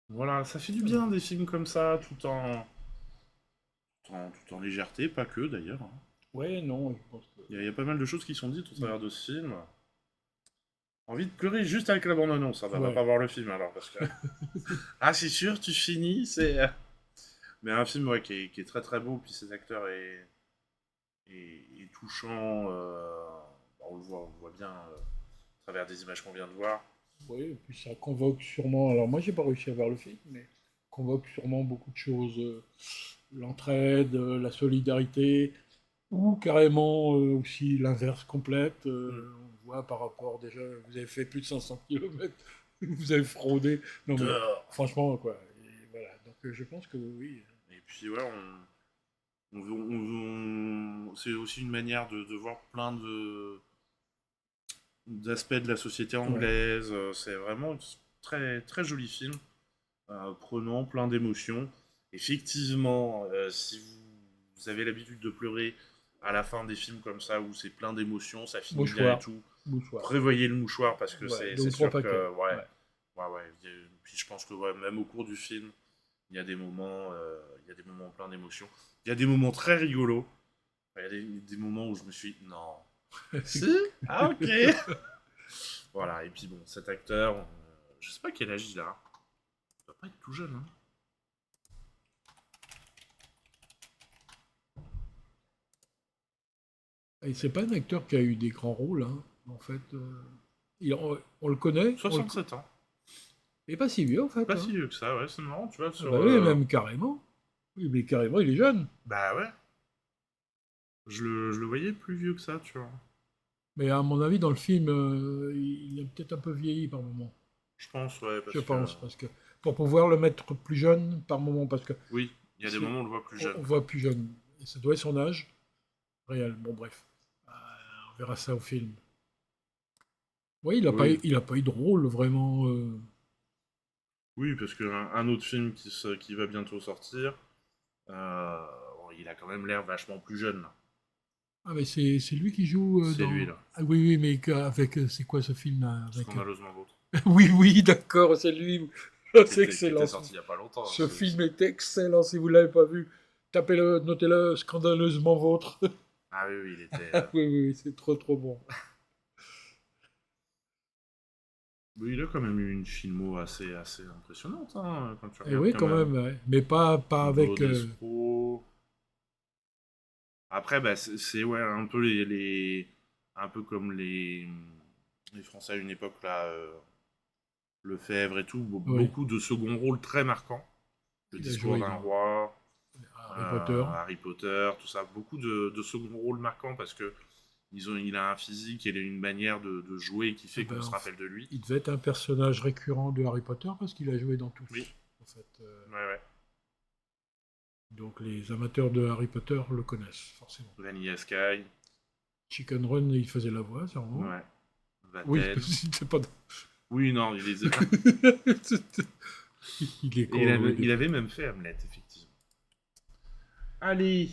Speaker 2: Voilà, ça fait du bien des films comme ça, tout en légèreté, pas que d'ailleurs. Hein.
Speaker 3: Ouais, non, je pense que...
Speaker 2: Il y a pas mal de choses qui sont dites au travers de ce film. Envie de pleurer juste avec la bande-annonce, ça va pas voir le film alors, parce que... ah, c'est sûr, tu finis, c'est... Mais un film qui est très très beau, puis ses acteurs est touchant, on le voit bien à travers des images qu'on vient de voir.
Speaker 3: Oui, et puis ça convoque sûrement, alors moi j'ai pas réussi à voir le film, mais convoque sûrement beaucoup de choses, l'entraide, la solidarité, ou carrément aussi l'inverse complète. On voit par rapport, déjà, vous avez fait plus de 500 km, vous avez fraudé, non mais franchement quoi, et voilà, donc je pense que oui.
Speaker 2: Et puis ouais, c'est aussi une manière de voir plein d'aspects de la société anglaise. C'est vraiment un très, très joli film, prenant, plein d'émotions. Effectivement, si vous avez l'habitude de pleurer à la fin des films comme ça, où c'est plein d'émotions, ça finit bien et tout, prévoyez le mouchoir, parce que c'est sûr que... Puis je pense que même au cours du film, il y a des moments pleins d'émotions. Il y a des moments très rigolos. Il y a des moments où je me suis dit, non... Si? Ah, ok. Voilà, et puis bon, cet acteur, je sais pas quel âge il a. Il doit pas être tout jeune, hein.
Speaker 3: Et c'est pas un acteur qui a eu des grands rôles, hein. En fait. On le connaît.
Speaker 2: 67 ans.
Speaker 3: Il est pas si vieux, en fait.
Speaker 2: Pas si vieux que ça, ouais, c'est marrant, tu vois.
Speaker 3: Oui, même carrément. Oui, mais carrément, il est jeune.
Speaker 2: Bah ouais. Je le voyais plus vieux que ça, tu vois.
Speaker 3: Mais à mon avis, dans le film, il a peut-être un peu vieilli par moment.
Speaker 2: Je pense, ouais.
Speaker 3: Parce que pour pouvoir le mettre plus jeune par moment, parce que...
Speaker 2: Oui, il y a des moments où on le voit plus jeune.
Speaker 3: On voit plus jeune. Et ça doit être son âge réel. Bon, bref. On verra ça au film. Oui, il a pas eu de rôle, vraiment...
Speaker 2: Oui, parce qu'un autre film qui va bientôt sortir, il a quand même l'air vachement plus jeune, là.
Speaker 3: Ah, mais c'est lui qui joue
Speaker 2: c'est lui, là.
Speaker 3: Ah, oui, mais avec... c'est quoi ce film avec...
Speaker 2: Scandaleusement vôtre.
Speaker 3: oui, d'accord, c'est lui. C'est excellent.
Speaker 2: C'était sorti il y a pas longtemps.
Speaker 3: Ce film est excellent, si vous l'avez pas vu. Tapez-le, notez-le, Scandaleusement vôtre.
Speaker 2: Ah oui, il était...
Speaker 3: oui, c'est trop bon.
Speaker 2: Oui, il a quand même eu une filmo assez impressionnante, hein, quand tu regardes.
Speaker 3: Et oui, quand même, ouais. Mais pas avec...
Speaker 2: Après, bah, c'est un peu un peu comme les Français à une époque, là, Lefebvre et tout, beaucoup de second rôles très marquants. Le Discours d'un roi, Harry Potter, tout ça, beaucoup de second rôles marquants parce que il a un physique et une manière de jouer qui fait qu'on se rappelle de lui.
Speaker 3: Il devait être un personnage récurrent de Harry Potter parce qu'il a joué dans tout.
Speaker 2: Oui.
Speaker 3: En fait,
Speaker 2: ouais.
Speaker 3: Donc les amateurs de Harry Potter le connaissent, forcément.
Speaker 2: Vanilla Sky.
Speaker 3: Chicken Run, il faisait la voix, sûrement.
Speaker 2: Ouais. Vatel.
Speaker 3: Oui, c'était pas...
Speaker 2: Oui, non, il les a... il avait même fait Hamlet, effectivement. Allez.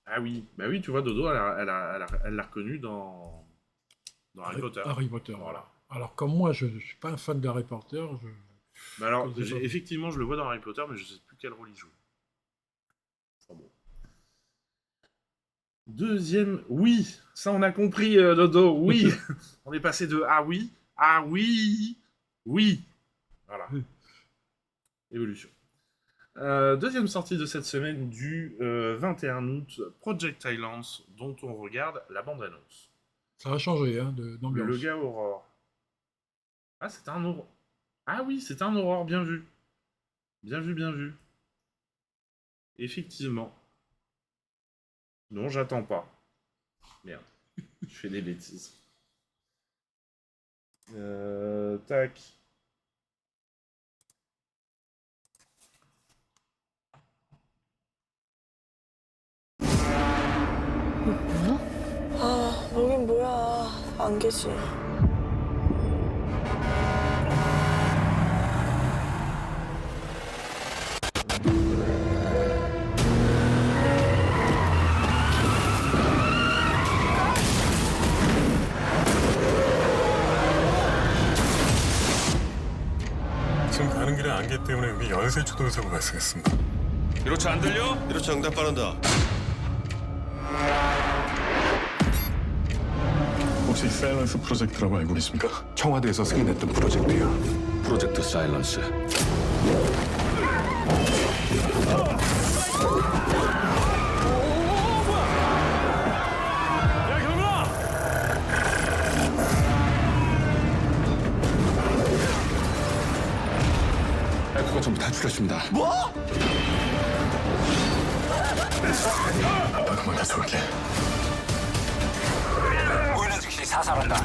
Speaker 2: Ah oui, bah oui, tu vois, Dodo, elle l'a reconnu dans Harry Potter.
Speaker 3: Harry Potter, voilà. Alors comme moi, je suis pas un fan d'Harry Potter,
Speaker 2: Bah alors, effectivement, je le vois dans Harry Potter, mais je sais plus quel rôle il joue. Enfin bon. Deuxième, oui, ça on a compris, Dodo, oui. On est passé de ah oui, oui. Voilà. Évolution. Deuxième sortie de cette semaine du 21 août, Project Silence, dont on regarde la bande-annonce.
Speaker 3: Ça va changer d'ambiance.
Speaker 2: Le gars Aurore. Ah, c'est un Aurore. Ah oui, c'est un Aurore, bien vu. Bien vu, bien vu. Effectivement. Non, j'attends pas. Merde. Je fais des bêtises. Tac.
Speaker 1: 아, 여긴 뭐야. 안 계시.
Speaker 4: 지금 가는 길에 안개 때문에 여기 연쇄 초동사고 발생했습니다.
Speaker 6: 이렇지 안 들려? 이렇지 응답 바란다.
Speaker 4: 혹시 사일런스 프로젝트라고 알고 계십니까? 청와대에서 승인했던 프로젝트요.
Speaker 6: 프로젝트 사일런스.
Speaker 17: 야, 경아!
Speaker 6: 그거 전부 다 줄였습니다.
Speaker 4: 뭐? 아빠 그만 가져올게.
Speaker 6: 우리는 즉시 사살한다.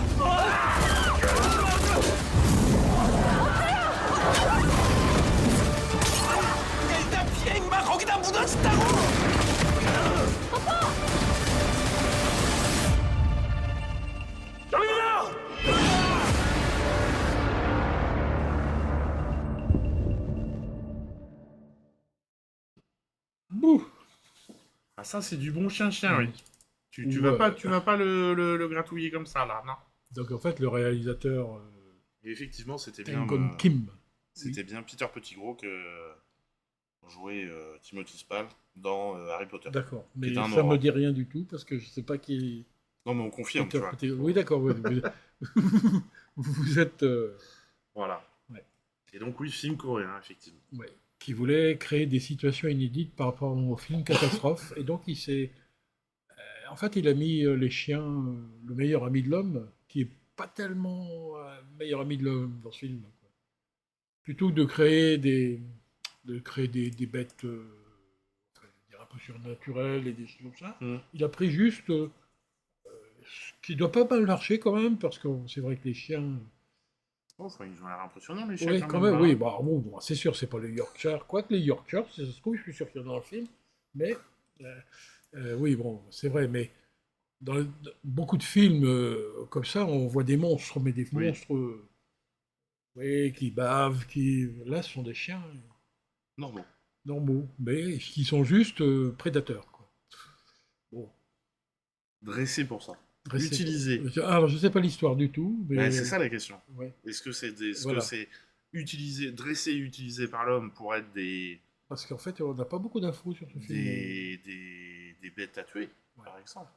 Speaker 6: 일단 피해 임마 거기다 묻어진다고.
Speaker 17: 경민아!
Speaker 2: Bouh. Ah, ça, c'est du bon chien-chien, oui. Tu vas pas le gratouiller comme ça, là, non?
Speaker 3: Donc, en fait, le réalisateur...
Speaker 2: Et effectivement, c'était bien...
Speaker 3: Kim.
Speaker 2: C'était bien Peter Pettigrew que jouait Timothy Spall dans Harry Potter.
Speaker 3: D'accord, mais ça me dit rien du tout, parce que je sais pas qui...
Speaker 2: Non, mais on confirme, tu vois.
Speaker 3: Oui, d'accord, oui. Vous êtes...
Speaker 2: Voilà.
Speaker 3: Ouais.
Speaker 2: Et donc, oui, film coréen, effectivement.
Speaker 3: Ouais. Qui voulait créer des situations inédites par rapport au film Catastrophe. Et donc, il s'est... en fait, il a mis les chiens, le meilleur ami de l'homme, qui est pas tellement le meilleur ami de l'homme dans ce film. Quoi. Plutôt que de créer des bêtes je veux dire, un peu surnaturelles et des choses comme ça, il a pris juste ce qui doit pas mal marcher quand même, parce que c'est vrai que les chiens...
Speaker 2: Oh, ils ont l'air impressionnants, les chiens.
Speaker 3: Oui, quand même, oui. Bah, bon, c'est sûr, c'est pas les Yorkshire. Quoique les Yorkshire, ça se trouve, je suis sûr qu'il y en a dans le film. Mais, oui, bon, c'est vrai, mais dans beaucoup de films comme ça, on voit des monstres, mais des monstres qui bavent, là, ce sont des chiens normaux, mais qui sont juste prédateurs, quoi. Bon.
Speaker 2: Dressés pour ça. Utilisés.
Speaker 3: Alors, je sais pas l'histoire du tout, mais...
Speaker 2: c'est ça la question.
Speaker 3: Ouais.
Speaker 2: Est-ce que c'est utilisé, dressé et utilisé par l'homme pour être des...
Speaker 3: Parce qu'en fait, on n'a pas beaucoup d'infos sur ce film.
Speaker 2: Des bêtes à tuer, par exemple.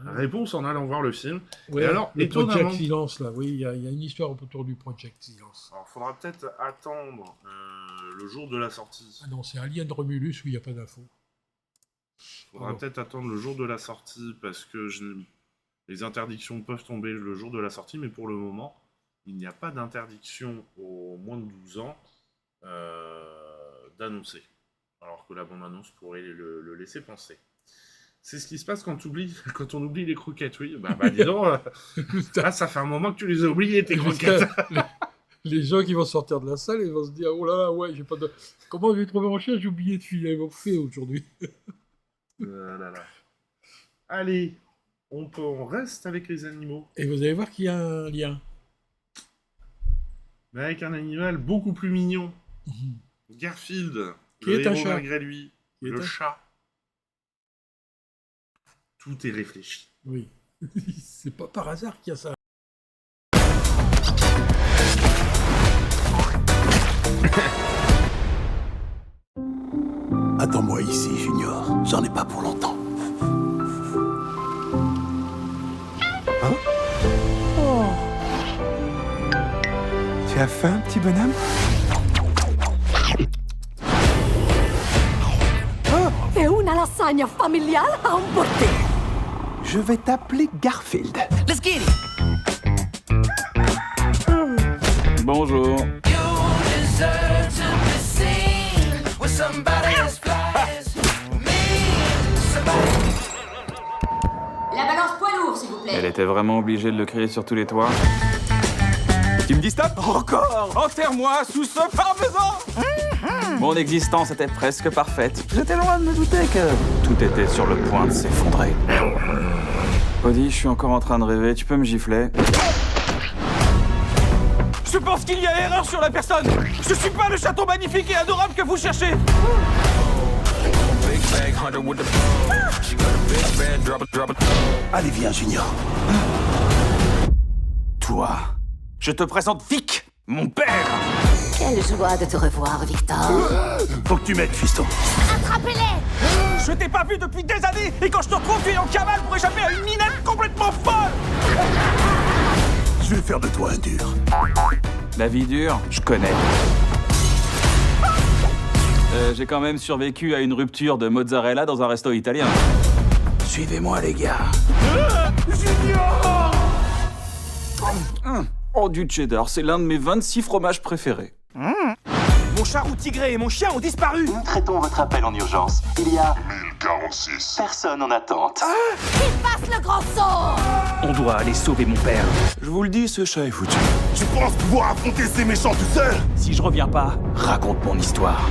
Speaker 2: Réponse en allant voir le film.
Speaker 3: Ouais,
Speaker 2: et alors,
Speaker 3: le
Speaker 2: étonnamment...
Speaker 3: Project Silence, là, oui, il y a une histoire autour du Project Silence.
Speaker 2: Alors, il faudra peut-être attendre le jour de la sortie.
Speaker 3: Ah non, c'est Alien Romulus où il n'y a pas d'infos.
Speaker 2: Il faudra peut-être attendre le jour de la sortie, parce que les interdictions peuvent tomber le jour de la sortie, mais pour le moment, il n'y a pas d'interdiction aux moins de 12 ans d'annoncer. Alors que la bande-annonce pourrait le laisser penser. C'est ce qui se passe quand on oublie les croquettes, oui. Bah dis donc, ça fait un moment que tu les as oubliées, tes croquettes.
Speaker 3: Les gens qui vont sortir de la salle, ils vont se dire, oh là là, ouais, j'ai pas de... Comment je vais trouver mon chien, j'ai oublié de filer mon fait aujourd'hui.
Speaker 2: Allez, on reste avec les animaux.
Speaker 3: Et vous allez voir qu'il y a un lien.
Speaker 2: Mais avec un animal beaucoup plus mignon. Garfield,
Speaker 3: qui est un chat.
Speaker 2: Malgré lui, le chat. Tout est réfléchi.
Speaker 3: Oui. C'est pas par hasard qu'il y a ça.
Speaker 10: Attends-moi ici, Junior. J'en ai pas pour longtemps.
Speaker 13: Hein? Oh. Tu as faim, petit bonhomme?
Speaker 11: lasagna familiale à emporter.
Speaker 10: Je vais t'appeler Garfield.
Speaker 11: Let's get it.
Speaker 18: Bonjour.
Speaker 5: La balance poids lourd, s'il vous plaît.
Speaker 18: Elle était vraiment obligée de le crier sur tous les toits.
Speaker 6: Tu me dis stop? Encore? Enterre-moi sous ce parmesan!
Speaker 18: Mon existence était presque parfaite. J'étais loin de me douter que tout était sur le point de s'effondrer. Odie, je suis encore en train de rêver. Tu peux me gifler?
Speaker 6: Je pense qu'il y a erreur sur la personne. Je suis pas le château magnifique et adorable que vous cherchez.
Speaker 10: Allez, viens, Junior.
Speaker 6: Toi, je te présente Vic, mon père.
Speaker 11: Quelle joie de te revoir, Victor.
Speaker 10: Faut que tu m'aides, fiston.
Speaker 11: Attrapez-les.
Speaker 6: Je t'ai pas vu depuis des années et quand je te retrouve, tu es en cavale pour échapper à une minette complètement folle.
Speaker 10: Je vais faire de toi un dur.
Speaker 18: La vie dure, je connais. J'ai quand même survécu à une rupture de mozzarella dans un resto italien.
Speaker 10: Suivez-moi, les gars.
Speaker 6: Junior!
Speaker 18: Oh, du cheddar, c'est l'un de mes 26 fromages préférés.
Speaker 6: Mon charroux tigré et mon chien ont disparu.
Speaker 7: Nous traitons votre appel en urgence. Il y a 1046 personnes en attente.
Speaker 11: Qu'il passe le grand saut.
Speaker 6: On doit aller sauver mon père.
Speaker 4: Je vous le dis, ce chat est foutu.
Speaker 10: Tu penses pouvoir affronter ces méchants tout seul?
Speaker 6: Si je reviens pas, raconte mon histoire.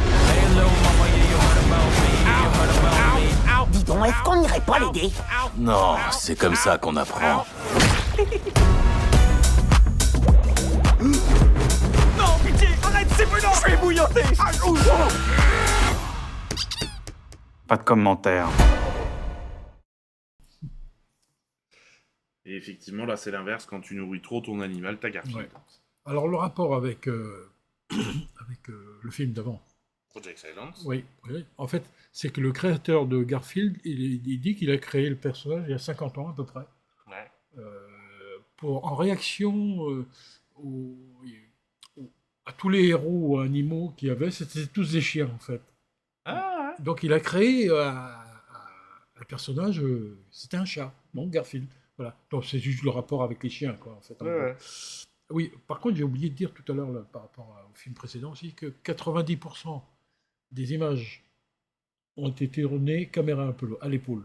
Speaker 11: Dis donc, est-ce qu'on n'irait pas l'aider?
Speaker 7: Non, c'est comme ça qu'on apprend.
Speaker 6: Non, pitié, arrête, c'est brûlant. Je suis bouillanté.
Speaker 18: Pas de commentaires.
Speaker 2: Et effectivement, là, c'est l'inverse. Quand tu nourris trop ton animal, t'as Garfield.
Speaker 3: Ouais. Alors, le rapport avec, avec le film d'avant.
Speaker 2: Project Silence.
Speaker 3: Oui, oui. En fait, c'est que le créateur de Garfield, il dit qu'il a créé le personnage il y a 50 ans à peu près.
Speaker 2: Ouais.
Speaker 3: En réaction à tous les héros animaux qu'il y avait, c'était tous des chiens en fait.
Speaker 2: Ah, ouais.
Speaker 3: Donc il a créé un personnage, c'était un chat, bon, Garfield. Voilà. Donc c'est juste le rapport avec les chiens, quoi, en fait.
Speaker 2: Ouais.
Speaker 3: Oui, par contre, j'ai oublié de dire tout à l'heure, là, par rapport au film précédent aussi, que 90% des images ont été tournées caméra à l'épaule.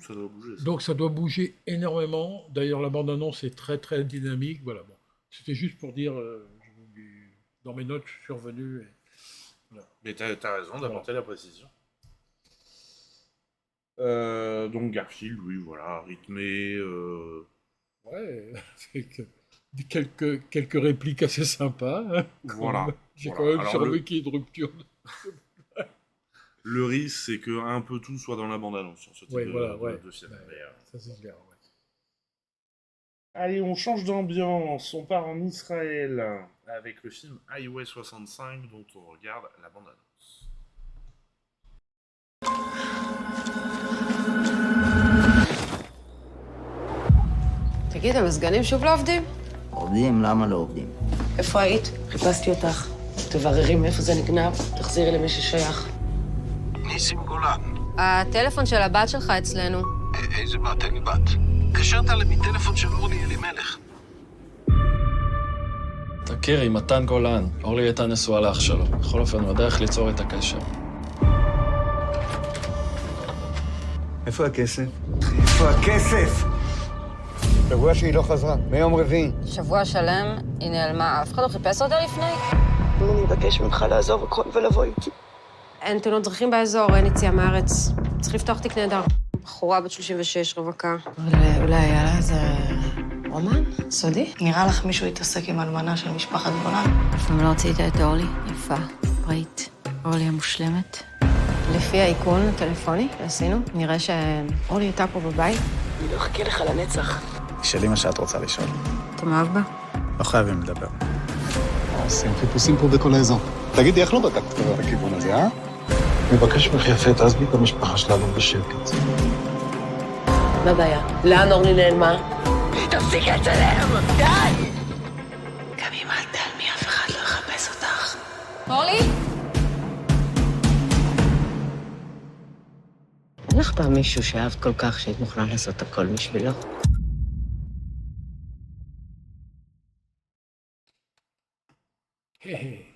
Speaker 2: Ça doit bouger. Ça.
Speaker 3: Donc ça doit bouger énormément. D'ailleurs, la bande-annonce est très très dynamique. Voilà, bon. C'était juste pour dire, dans mes notes, je suis revenu. Et... Voilà.
Speaker 2: Mais t'as raison d'apporter la précision. Donc Garfield, oui, voilà, rythmé.
Speaker 3: Ouais, avec quelques répliques assez sympas. Hein,
Speaker 2: voilà.
Speaker 3: J'ai quand même survécu de rupture.
Speaker 2: Le risque, c'est que un peu tout soit dans la bande-annonce sur ce type de film.
Speaker 3: Ouais, ça c'est clair. Ouais.
Speaker 2: Allez, on change d'ambiance. On part en Israël avec le film Highway 65 dont on regarde la bande-annonce.
Speaker 8: תגיד, המזגנים שוב לא עובדים?
Speaker 24: עובדים, למה לא עובדים?
Speaker 8: איפה היית? חיפשתי אותך. תבררי מאיפה זה נגנב, תחזירי למי ששייך.
Speaker 21: ניסים גולן.
Speaker 8: הטלפון של הבת שלך אצלנו.
Speaker 21: איזה בת? אין לי בת. קשרת לה מטלפון של אורלי אלימלך.
Speaker 18: תכירי, מתן גולן. אורלי הייתה נשואה לאח שלו. בכל אופן, הוא הדרך ליצור את הקשר.
Speaker 21: איפה הכסף? איפה הכסף? שבוע שהיא לא חזרה, מיום רביעי.
Speaker 8: שבוע שלם, היא נעלמה. אף אחד לא חיפש אותה לפני?
Speaker 21: אני מבקש ממך לעזוב הכל ולבוא איתי.
Speaker 8: אין תאונות דרכים באזור, אין יציאה מהארץ. צריך לפתוח תיק נהדר. בחורה בת 36, רווקה. אולי היה לה איזה רומן? סודי?
Speaker 14: נראה לך מישהו התעסק עם אלמנה של משפחת גולן? אף פעם לא רצית את אורלי, יפה, ברית, אורלי המושלמת.
Speaker 8: לפי האיכון הטלפוני שעשינו, נראה שאורלי הייתה פה בבית.
Speaker 21: אני לא אחכה לך לנצח.
Speaker 13: תשאלי מה שאת רוצה לשאול.
Speaker 8: אתה מאוהב בה?
Speaker 13: לא חייבים לדבר.
Speaker 4: עושים חיפושים פה בכל האזור. תגידי, איך לא בדקת כבר בכיוון הזה, אה? מבקש ממך יפה, תעזבי את המשפחה שלנו בשקט.
Speaker 8: מה הבעיה? לאן אורלי נעלמה? תפסיק לצלם! די!
Speaker 14: גם אם אל תעלמי, אף אחד לא יחפש אותך.
Speaker 8: אורלי? לך פעם מישהו שאהבת כל כך שהיית מוכנה לעשות הכל בשבילו?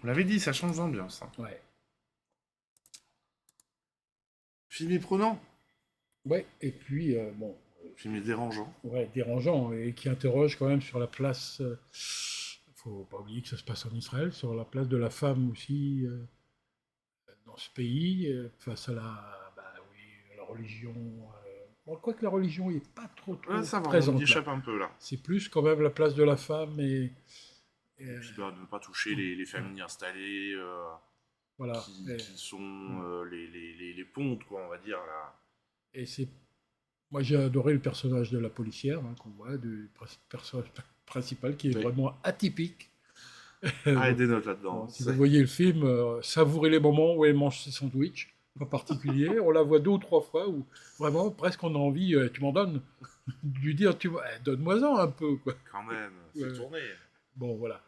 Speaker 2: Vous l'avez dit, ça change d'ambiance. Hein.
Speaker 3: Ouais.
Speaker 2: Film est prenant.
Speaker 3: Ouais, et puis, bon...
Speaker 2: Film est dérangeant.
Speaker 3: Ouais, dérangeant, et qui interroge quand même sur la place... faut pas oublier que ça se passe en Israël, sur la place de la femme aussi dans ce pays, face à la religion... Bon, quoique la religion n'est pas trop
Speaker 2: ça va,
Speaker 3: présente.
Speaker 2: on y échappe un peu là.
Speaker 3: C'est plus quand même la place de la femme et
Speaker 2: puis ne pas toucher les familles installées
Speaker 3: voilà,
Speaker 2: qui sont les pontes, quoi, on va dire. Là.
Speaker 3: Et moi j'ai adoré le personnage de la policière qu'on voit, du personnage principal qui est vraiment atypique.
Speaker 2: Ah, et des notes là-dedans.
Speaker 3: Bon, si vous voyez le film, savourez les moments où elle mange ses sandwichs, en particulier. On la voit 2 ou 3 fois où vraiment presque on a envie, tu m'en donnes, de lui dire donne-moi-en un peu. Quoi.
Speaker 2: Quand même, c'est tourné.
Speaker 3: Bon, voilà.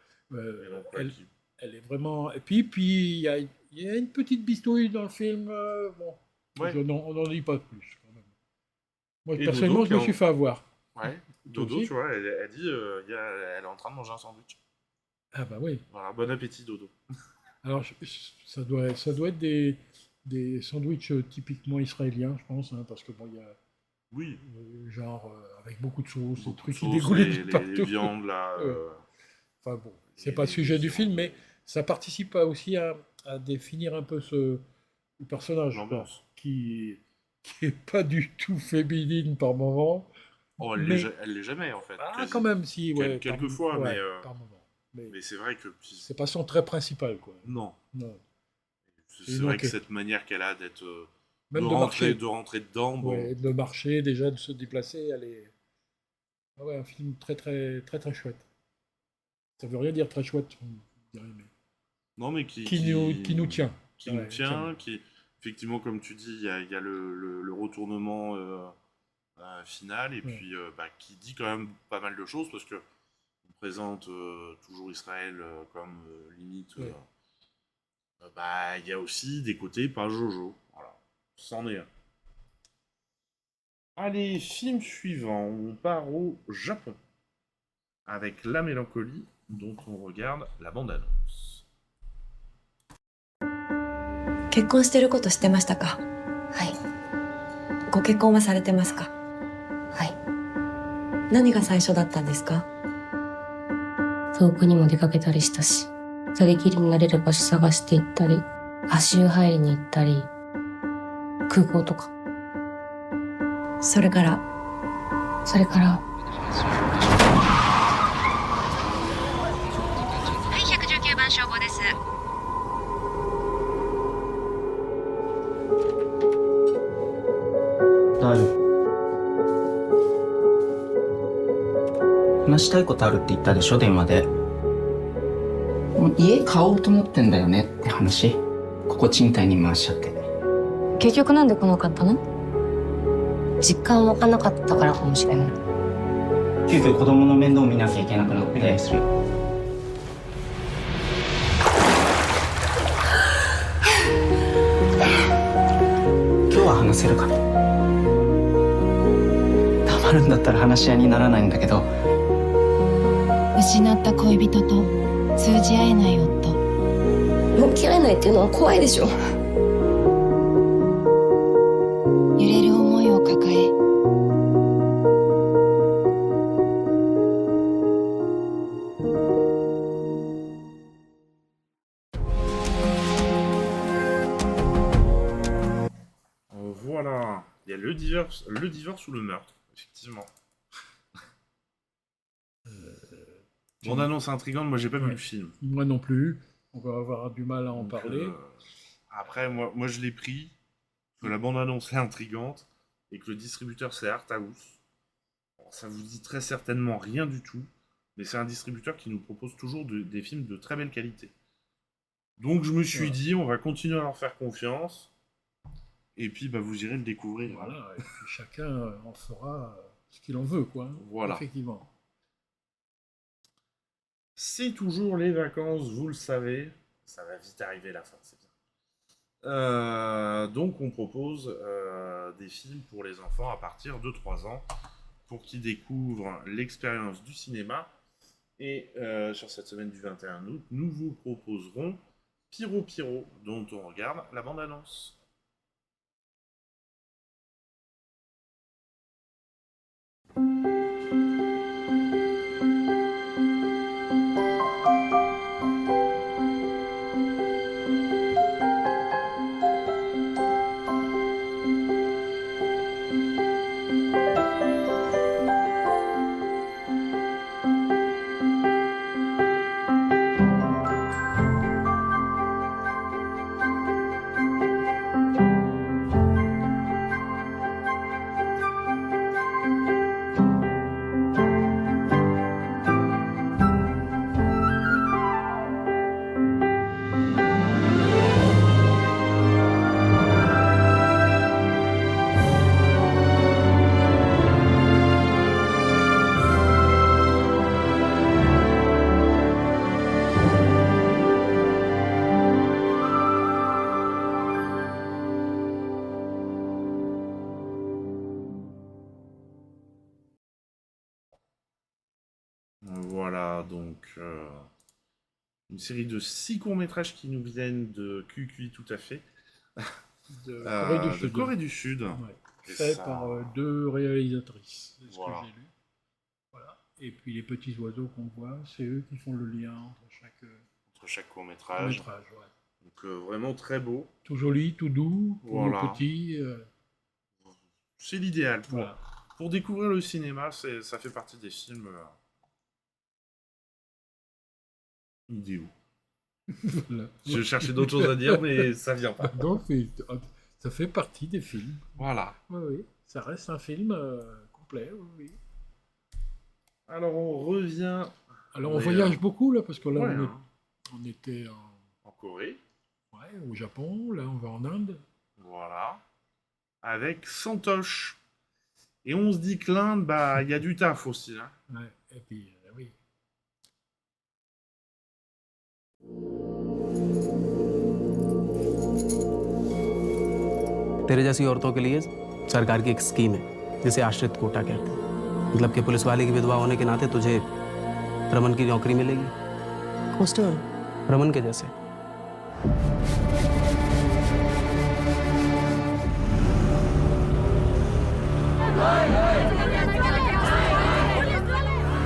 Speaker 3: Elle est vraiment... Et puis il y a une petite bistouille dans le film. Bon, on n'en dit pas plus, quand même. Moi, personnellement, je me suis fait avoir.
Speaker 2: Ouais, Dodo, tu vois, elle dit elle est en train de manger un sandwich.
Speaker 3: Ah bah oui.
Speaker 2: Voilà, bon appétit, Dodo.
Speaker 3: Alors, ça doit être des sandwichs typiquement israéliens, je pense, hein, parce que bon, il y a...
Speaker 2: Oui.
Speaker 3: Genre, avec beaucoup de sauce, des trucs qui
Speaker 2: sauce,
Speaker 3: dégoulent de partout.
Speaker 2: les viandes, là...
Speaker 3: Enfin bon, c'est pas le sujet du film, mais ça participe aussi à définir un peu le personnage, qui est pas du tout féminine par moment.
Speaker 2: Oh, elle l'est jamais, en fait.
Speaker 3: Ah, quand même, si, ouais.
Speaker 2: Quelquefois,
Speaker 3: par moment.
Speaker 2: Mais c'est vrai que...
Speaker 3: C'est pas son trait principal, quoi.
Speaker 2: Non. C'est
Speaker 3: donc,
Speaker 2: vrai que cette manière qu'elle a d'être...
Speaker 3: Même
Speaker 2: de rentrer dedans... Bon.
Speaker 3: Ouais, de marcher, déjà, de se déplacer, elle est... Ah ouais, un film très, très, très, très chouette. Ça veut rien dire très chouette, on dirait, mais...
Speaker 2: Non, mais
Speaker 3: qui nous tient.
Speaker 2: Qui nous tient, qui... Effectivement, comme tu dis, il y a le retournement final, et puis qui dit quand même pas mal de choses, parce que on présente toujours Israël comme limite... il y a aussi des côtés pas Jojo. Voilà, c'en est un. Allez, film suivant, on part au Japon. Avec La Mélancolie, dont on regarde la bande-annonce.
Speaker 15: 結婚してること知ってましたか？はい。ご結婚はされてますか？はい。何が最初だったんですか？
Speaker 16: 遠くにも出かけたりしたし、二人きりになれる場所探して行ったり、足湯入りに行ったり、空港とか。
Speaker 15: それから。
Speaker 5: はい、119番消防です。
Speaker 13: 大丈夫。話したいことあるって言ったでしょ、電話で。家買おうと思ってんだよねって話。ここ賃貸に回しちゃって。
Speaker 16: 結局なんで来なかったの？実感湧かなかったからかもしれない。
Speaker 13: 急遽子供の面倒見なきゃいけなくなってする。今日は話せるかな。黙るんだったら話し合いにならないんだけど。
Speaker 16: 失った恋人と通じ合えない夫。
Speaker 8: 向き合えないっていうのは怖いでしょ。
Speaker 16: 揺れる思いを抱え。
Speaker 2: Voilà, il y a le divorce ou le meurtre, effectivement. Bande-annonce intrigante, moi j'ai pas vu le film.
Speaker 3: Moi non plus, on va avoir du mal à en parler.
Speaker 2: Après, moi je l'ai pris, que la bande-annonce est intrigante, et que le distributeur c'est Arthouse. Bon, ça vous dit très certainement rien du tout, mais c'est un distributeur qui nous propose toujours des films de très belle qualité. Donc je me suis dit, on va continuer à leur faire confiance, et puis vous irez le découvrir.
Speaker 3: Voilà, et puis chacun en fera ce qu'il en veut, quoi.
Speaker 2: Voilà.
Speaker 3: Effectivement.
Speaker 2: C'est toujours les vacances, vous le savez. Ça va vite arriver la fin, c'est bien. Donc on propose des films pour les enfants à partir de 3 ans, pour qu'ils découvrent l'expérience du cinéma. Et sur cette semaine du 21 août, nous vous proposerons Pyro Pyro, dont on regarde la bande-annonce. Voilà, donc une série de 6 courts-métrages qui nous viennent de QQI tout à fait.
Speaker 3: De
Speaker 2: Corée du Sud.
Speaker 3: Ouais. Fait par 2 réalisatrices, c'est ce
Speaker 2: Voilà.
Speaker 3: que j'ai lu. Voilà. Et puis les petits oiseaux qu'on voit, c'est eux qui font le lien entre chaque
Speaker 2: court-métrage.
Speaker 3: ouais.
Speaker 2: Donc vraiment très beau.
Speaker 3: Tout joli, tout doux, pour
Speaker 2: Voilà.
Speaker 3: nos petits.
Speaker 2: C'est l'idéal.
Speaker 3: Voilà.
Speaker 2: Pour découvrir le cinéma, ça fait partie des films idéaux.
Speaker 3: Voilà.
Speaker 2: Je cherchais d'autres choses à dire, mais ça vient pas.
Speaker 3: Donc, ça fait partie des films.
Speaker 2: Voilà.
Speaker 3: Oui, ça reste un film complet, oui.
Speaker 2: Alors on revient...
Speaker 3: Alors on voyage beaucoup là, parce que là
Speaker 2: Ouais,
Speaker 3: on était
Speaker 2: en Corée.
Speaker 3: Ouais, au Japon, là on va en Inde.
Speaker 2: Voilà. Avec Santosh. Et on se dit que l'Inde, il y a du taf aussi. Hein.
Speaker 3: Ouais, et puis, oui.
Speaker 19: तेरे जैसी औरतों के लिए सरकार की एक स्कीम है जिसे आश्रित कोटा कहते हैं। मतलब कि पुलिस वाले की विधवा होने के नाते तुझे रमन की नौकरी मिलेगी।
Speaker 11: कॉस्टर
Speaker 19: रमन के जैसे।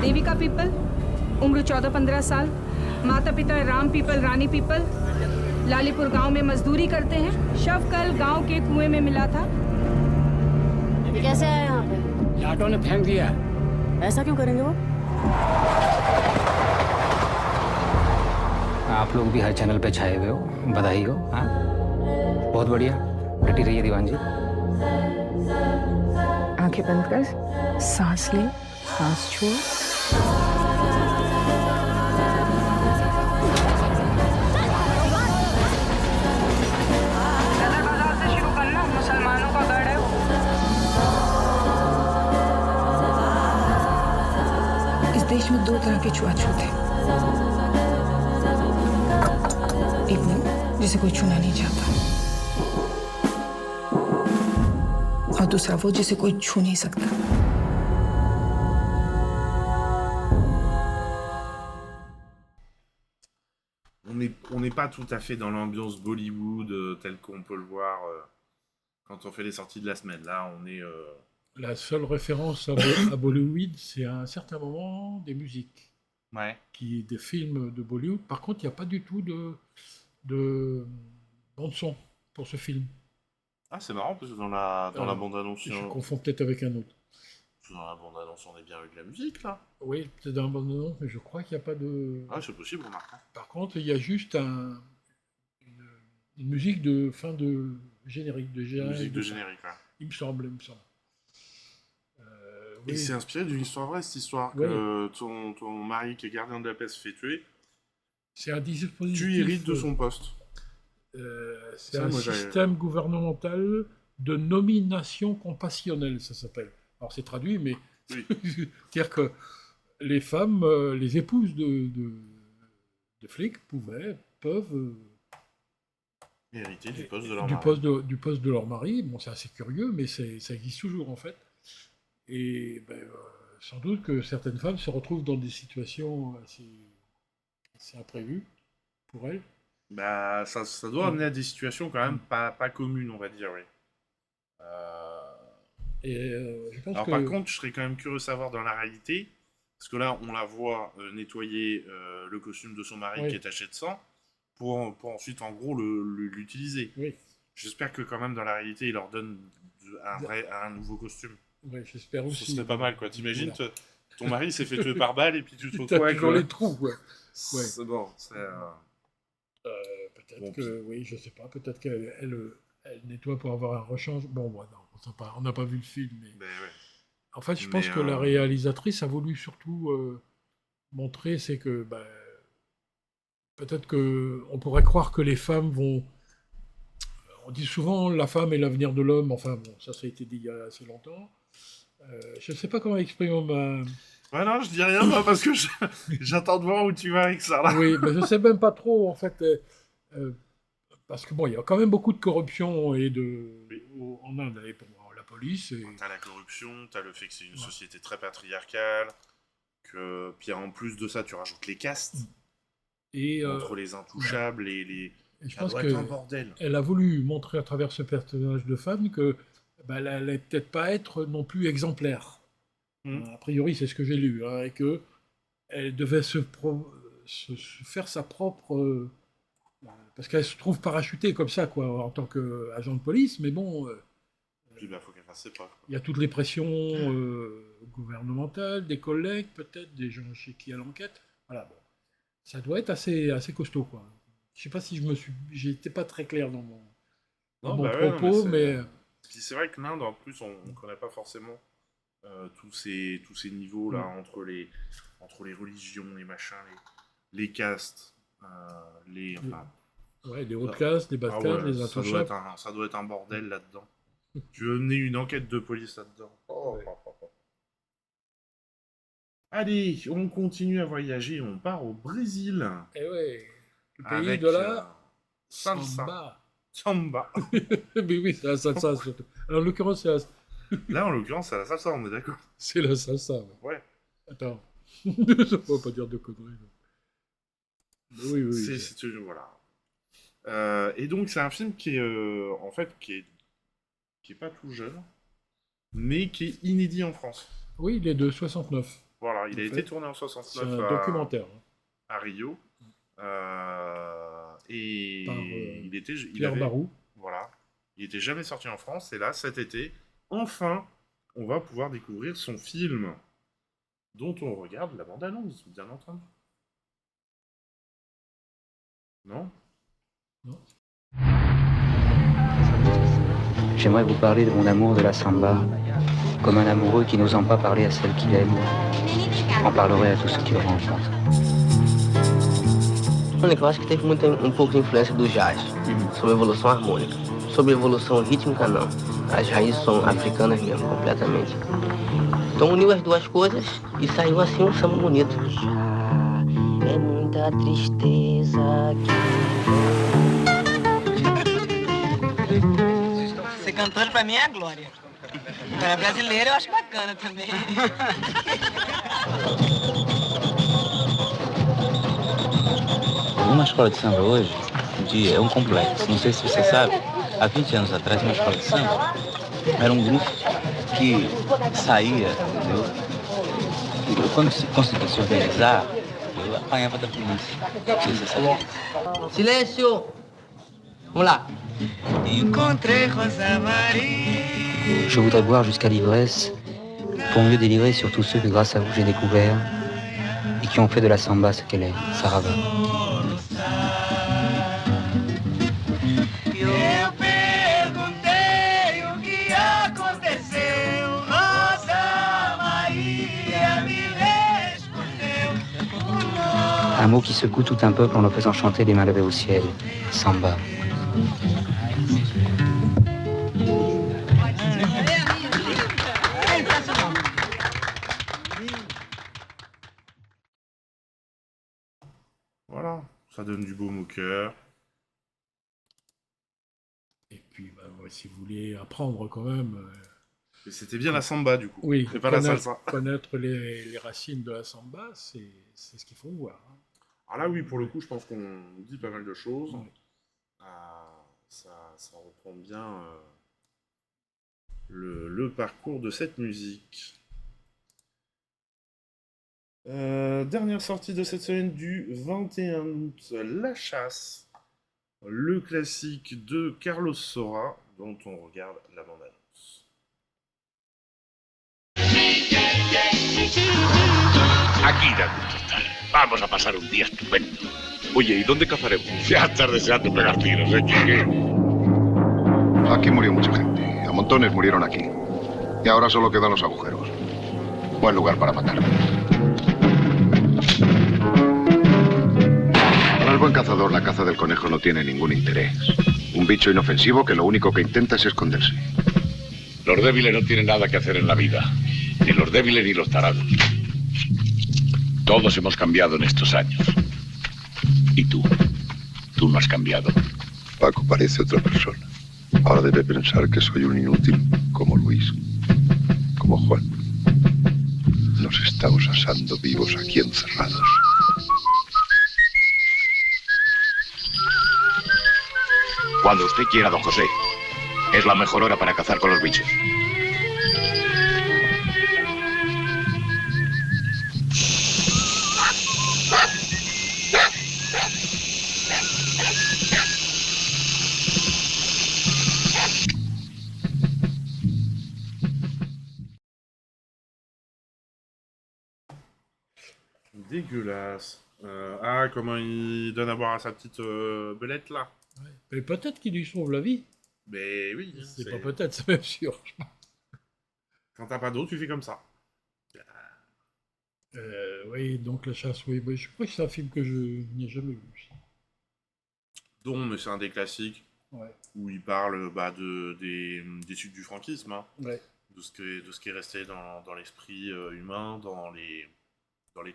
Speaker 20: देविका पीपल, उम्र 14-15 साल, माता पिता राम पीपल, रानी पीपल, लालीपुर गांव में मजदूरी करते हैं। शव कल गांव के कुएं में मिला था।
Speaker 15: कैसे आया यहाँ पे?
Speaker 22: लाटों ने फेंक दिया।
Speaker 15: ऐसा क्यों करेंगे वो?
Speaker 22: आप लोग भी हर चैनल पे छाए हुए हो, बधाई हो। हाँ, बहुत बढ़िया, डटी रहिए दीवान जी।
Speaker 20: आंखें बंद कर, सांस ले, सांस छोड़। मुसलमानों का गढ़ है। इस देश में 2 तरह के छुआछूत हैं। एक वो जिसे कोई छूना नहीं चाहता, और दूसरा वो जिसे कोई छू नहीं सकता।
Speaker 2: On n'est pas tout à fait dans l'ambiance Bollywood telle qu'on peut le voir quand on fait les sorties de la semaine. Là, on est...
Speaker 3: La seule référence à Bollywood, c'est à un certain moment des musiques.
Speaker 2: Ouais.
Speaker 3: Des films de Bollywood. Par contre, il n'y a pas du tout de bande-son pour ce film.
Speaker 2: Ah, c'est marrant, parce que dans la bande-annonce...
Speaker 3: Je confonds peut-être avec un autre.
Speaker 2: Dans la bande-annonce, on est bien eu de la musique, là.
Speaker 3: Oui, peut-être dans la bande-annonce, mais je crois qu'il n'y a pas de...
Speaker 2: Ah, c'est possible, remarque.
Speaker 3: Par contre, il y a juste une musique de fin de générique.
Speaker 2: Musique de générique, ouais.
Speaker 3: Il me semble.
Speaker 2: Et
Speaker 3: Oui.
Speaker 2: c'est inspiré d'une histoire vraie, cette histoire,
Speaker 3: Oui.
Speaker 2: que ton mari, qui est gardien de la paix, se fait tuer.
Speaker 3: C'est un dispositif...
Speaker 2: Tu hérites de son poste.
Speaker 3: C'est un système gouvernemental de nomination compassionnelle, ça s'appelle. Alors c'est traduit, mais
Speaker 2: oui.
Speaker 3: c'est-à-dire que les femmes, les épouses de flics peuvent
Speaker 2: Hérité du poste de leur
Speaker 3: du
Speaker 2: mari.
Speaker 3: poste de leur mari. Bon, c'est assez curieux, mais ça existe toujours en fait. Et sans doute que certaines femmes se retrouvent dans des situations assez imprévues pour elles.
Speaker 2: Bah, ça doit amener à des situations quand même pas communes, on va dire, oui.
Speaker 3: Je pense
Speaker 2: Alors
Speaker 3: que...
Speaker 2: par contre, je serais quand même curieux de savoir dans la réalité, parce que là, on la voit nettoyer le costume de son mari qui est taché de sang, pour ensuite, en gros, l'utiliser.
Speaker 3: Oui.
Speaker 2: J'espère que quand même, dans la réalité, il leur donne un nouveau costume.
Speaker 3: Ouais, j'espère aussi.
Speaker 2: Ce serait pas mal, quoi. T'imagines, ton mari s'est fait tuer par balle, et puis tu te retrouves avec...
Speaker 3: dans les trous, ouais.
Speaker 2: C'est bon, c'est...
Speaker 3: Peut-être que, oui, je sais pas, peut-être qu'elle nettoie pour avoir un rechange. Bon, non, on n'a pas vu le film, mais... En fait, je pense que la réalisatrice a voulu surtout montrer, c'est que peut-être qu'on pourrait croire que les femmes vont... On dit souvent la femme est l'avenir de l'homme, enfin bon, ça a été dit il y a assez longtemps. Je ne sais pas comment exprimer ma...
Speaker 2: Ouais, non, je dis rien, moi, parce que j'attends de voir où tu vas avec ça, là.
Speaker 3: Oui, mais je ne sais même pas trop, en fait... parce que bon, il y a quand même beaucoup de corruption en Inde, et pour la police.
Speaker 2: T'as la corruption, t'as le fait que c'est une société très patriarcale, puis en plus de ça, tu rajoutes les castes, entre les intouchables et les...
Speaker 3: Je pense qu'elle a voulu montrer à travers ce personnage de femme que elle n'allait peut-être pas être non plus exemplaire. A priori, c'est ce que j'ai lu, et que elle devait se faire sa propre... parce qu'elle se trouve parachutée comme ça, quoi, en tant qu'agent de police, mais bon...
Speaker 2: Puis faut qu'elle fasse ses preuves.
Speaker 3: Il y a toutes les pressions gouvernementales, des collègues, peut-être, des gens chez qui elle enquête. Voilà, bon. Ça doit être assez costaud, quoi. Je sais pas si j'étais pas très clair dans mon propos, mais...
Speaker 2: Puis c'est vrai que l'Inde, en plus, on ne connaît pas forcément tous ces niveaux-là, entre les religions, les machins, les castes, les
Speaker 3: hautes castes, les basses castes, les intouchables.
Speaker 2: Ça doit être un bordel là-dedans. Tu veux mener une enquête de police là-dedans. Allez, on continue à voyager, on part au Brésil.
Speaker 3: Eh ouais, le pays de la samba.
Speaker 2: Samba.
Speaker 3: Mais oui, c'est la salsa surtout. Alors, en l'occurrence, c'est
Speaker 2: Là, en l'occurrence, c'est la salsa, on est d'accord.
Speaker 3: C'est la salsa,
Speaker 2: ouais.
Speaker 3: Attends, ça faut pas dire de conneries. Mais oui.
Speaker 2: C'est voilà. Et donc, c'est un film qui est, en fait, qui est pas tout jeune, mais qui est inédit en France.
Speaker 3: Oui, il est de 69.
Speaker 2: Voilà, il a été tourné en 69
Speaker 3: c'est un documentaire.
Speaker 2: À Rio. Et
Speaker 3: Pierre Barou.
Speaker 2: Voilà. Il n'était jamais sorti en France, et là, cet été, enfin, on va pouvoir découvrir son film, dont on regarde la bande-annonce, bien entendu. Non ?
Speaker 3: Non.
Speaker 22: J'aimerais vous parler de mon amour de la samba, comme un amoureux qui n'osant pas parler à celle qu'il aime, en parlerait à tous ceux qui le rencontrent.
Speaker 1: Eu acho que teve pouco de influência do jazz, sobre a evolução harmônica. Sobre a evolução rítmica, não. As raízes são africanas mesmo, completamente. Então uniu as duas coisas e saiu assim um samba bonito.
Speaker 14: É muita tristeza
Speaker 9: Ser cantor pra mim é a glória. Para brasileiro eu acho bacana também.
Speaker 22: Uma escola de samba hoje é um complexo. Não sei se você sabe, há 20 anos atrás, uma escola de samba era um grupo que saía, entendeu? E quando se conseguia se organizar, eu apanhava da polícia. Não sei se você sabe.
Speaker 1: Silêncio! Vamos lá.
Speaker 9: Encontrei Rosa Maria.
Speaker 22: Je voudrais boire jusqu'à l'ivresse pour mieux délirer sur tous ceux que grâce à vous j'ai découvert et qui ont fait de la samba ce qu'elle est, Sarava.
Speaker 9: Eu perguntei o que aconteceu. Rosa Maria me respondeu.
Speaker 22: Un mot qui secoue tout un peuple en le faisant chanter des mains levées au ciel, samba.
Speaker 2: Voilà, ça donne du baume au cœur.
Speaker 3: si vous voulez apprendre quand même...
Speaker 2: Et c'était bien la samba, du coup.
Speaker 3: Oui,
Speaker 2: c'est pas la salsa.
Speaker 3: Connaître les racines de la samba, c'est ce qu'il faut voir. Hein.
Speaker 2: Alors là, oui, pour le coup, je pense qu'on dit pas mal de choses. Oui. Ça reprend bien le parcours de cette musique. Dernière sortie de cette semaine du 21 août, La Chasse, le classique de Carlos Saura, dont on regarde la bande-annonce.
Speaker 10: Aquí da gusto estar. Vamos a pasar un día estupendo. Oye, ¿y dónde cazaremos? Ya estás deseando pegar tiros, ¿eh, Chiqui?
Speaker 12: Aquí murió mucha gente. A montones murieron aquí. Y ahora solo quedan los agujeros. Buen lugar para matar. Para el buen cazador, la caza del conejo no tiene ningún interés. Un bicho inofensivo que lo único que intenta es esconderse.
Speaker 10: Los débiles no tienen nada que hacer en la vida. Ni los débiles ni los tarados. Todos hemos cambiado en estos años. ¿Y tú? Tú no has cambiado.
Speaker 12: Paco parece otra persona. Ahora debe pensar que soy un inútil, como Luis, como Juan. Nos estamos asando vivos aquí encerrados.
Speaker 10: Cuando usted quiera, don José. Es la mejor hora para cazar con los bichos.
Speaker 2: Dégueulasse. Comment il donne à boire à sa petite belette là.
Speaker 3: Ouais. Mais peut-être qu'il lui sauve la vie.
Speaker 2: Mais oui.
Speaker 3: C'est pas peut-être, c'est même sûr.
Speaker 2: Quand t'as pas d'eau, tu fais comme ça.
Speaker 3: Oui, donc La Chasse, oui. Je crois que c'est un film que je n'ai jamais vu.
Speaker 2: Mais c'est un des classiques.
Speaker 3: Ouais.
Speaker 2: Où il parle des suites du franquisme. Hein.
Speaker 3: Ouais.
Speaker 2: De ce qui est resté dans l'esprit humain, dans les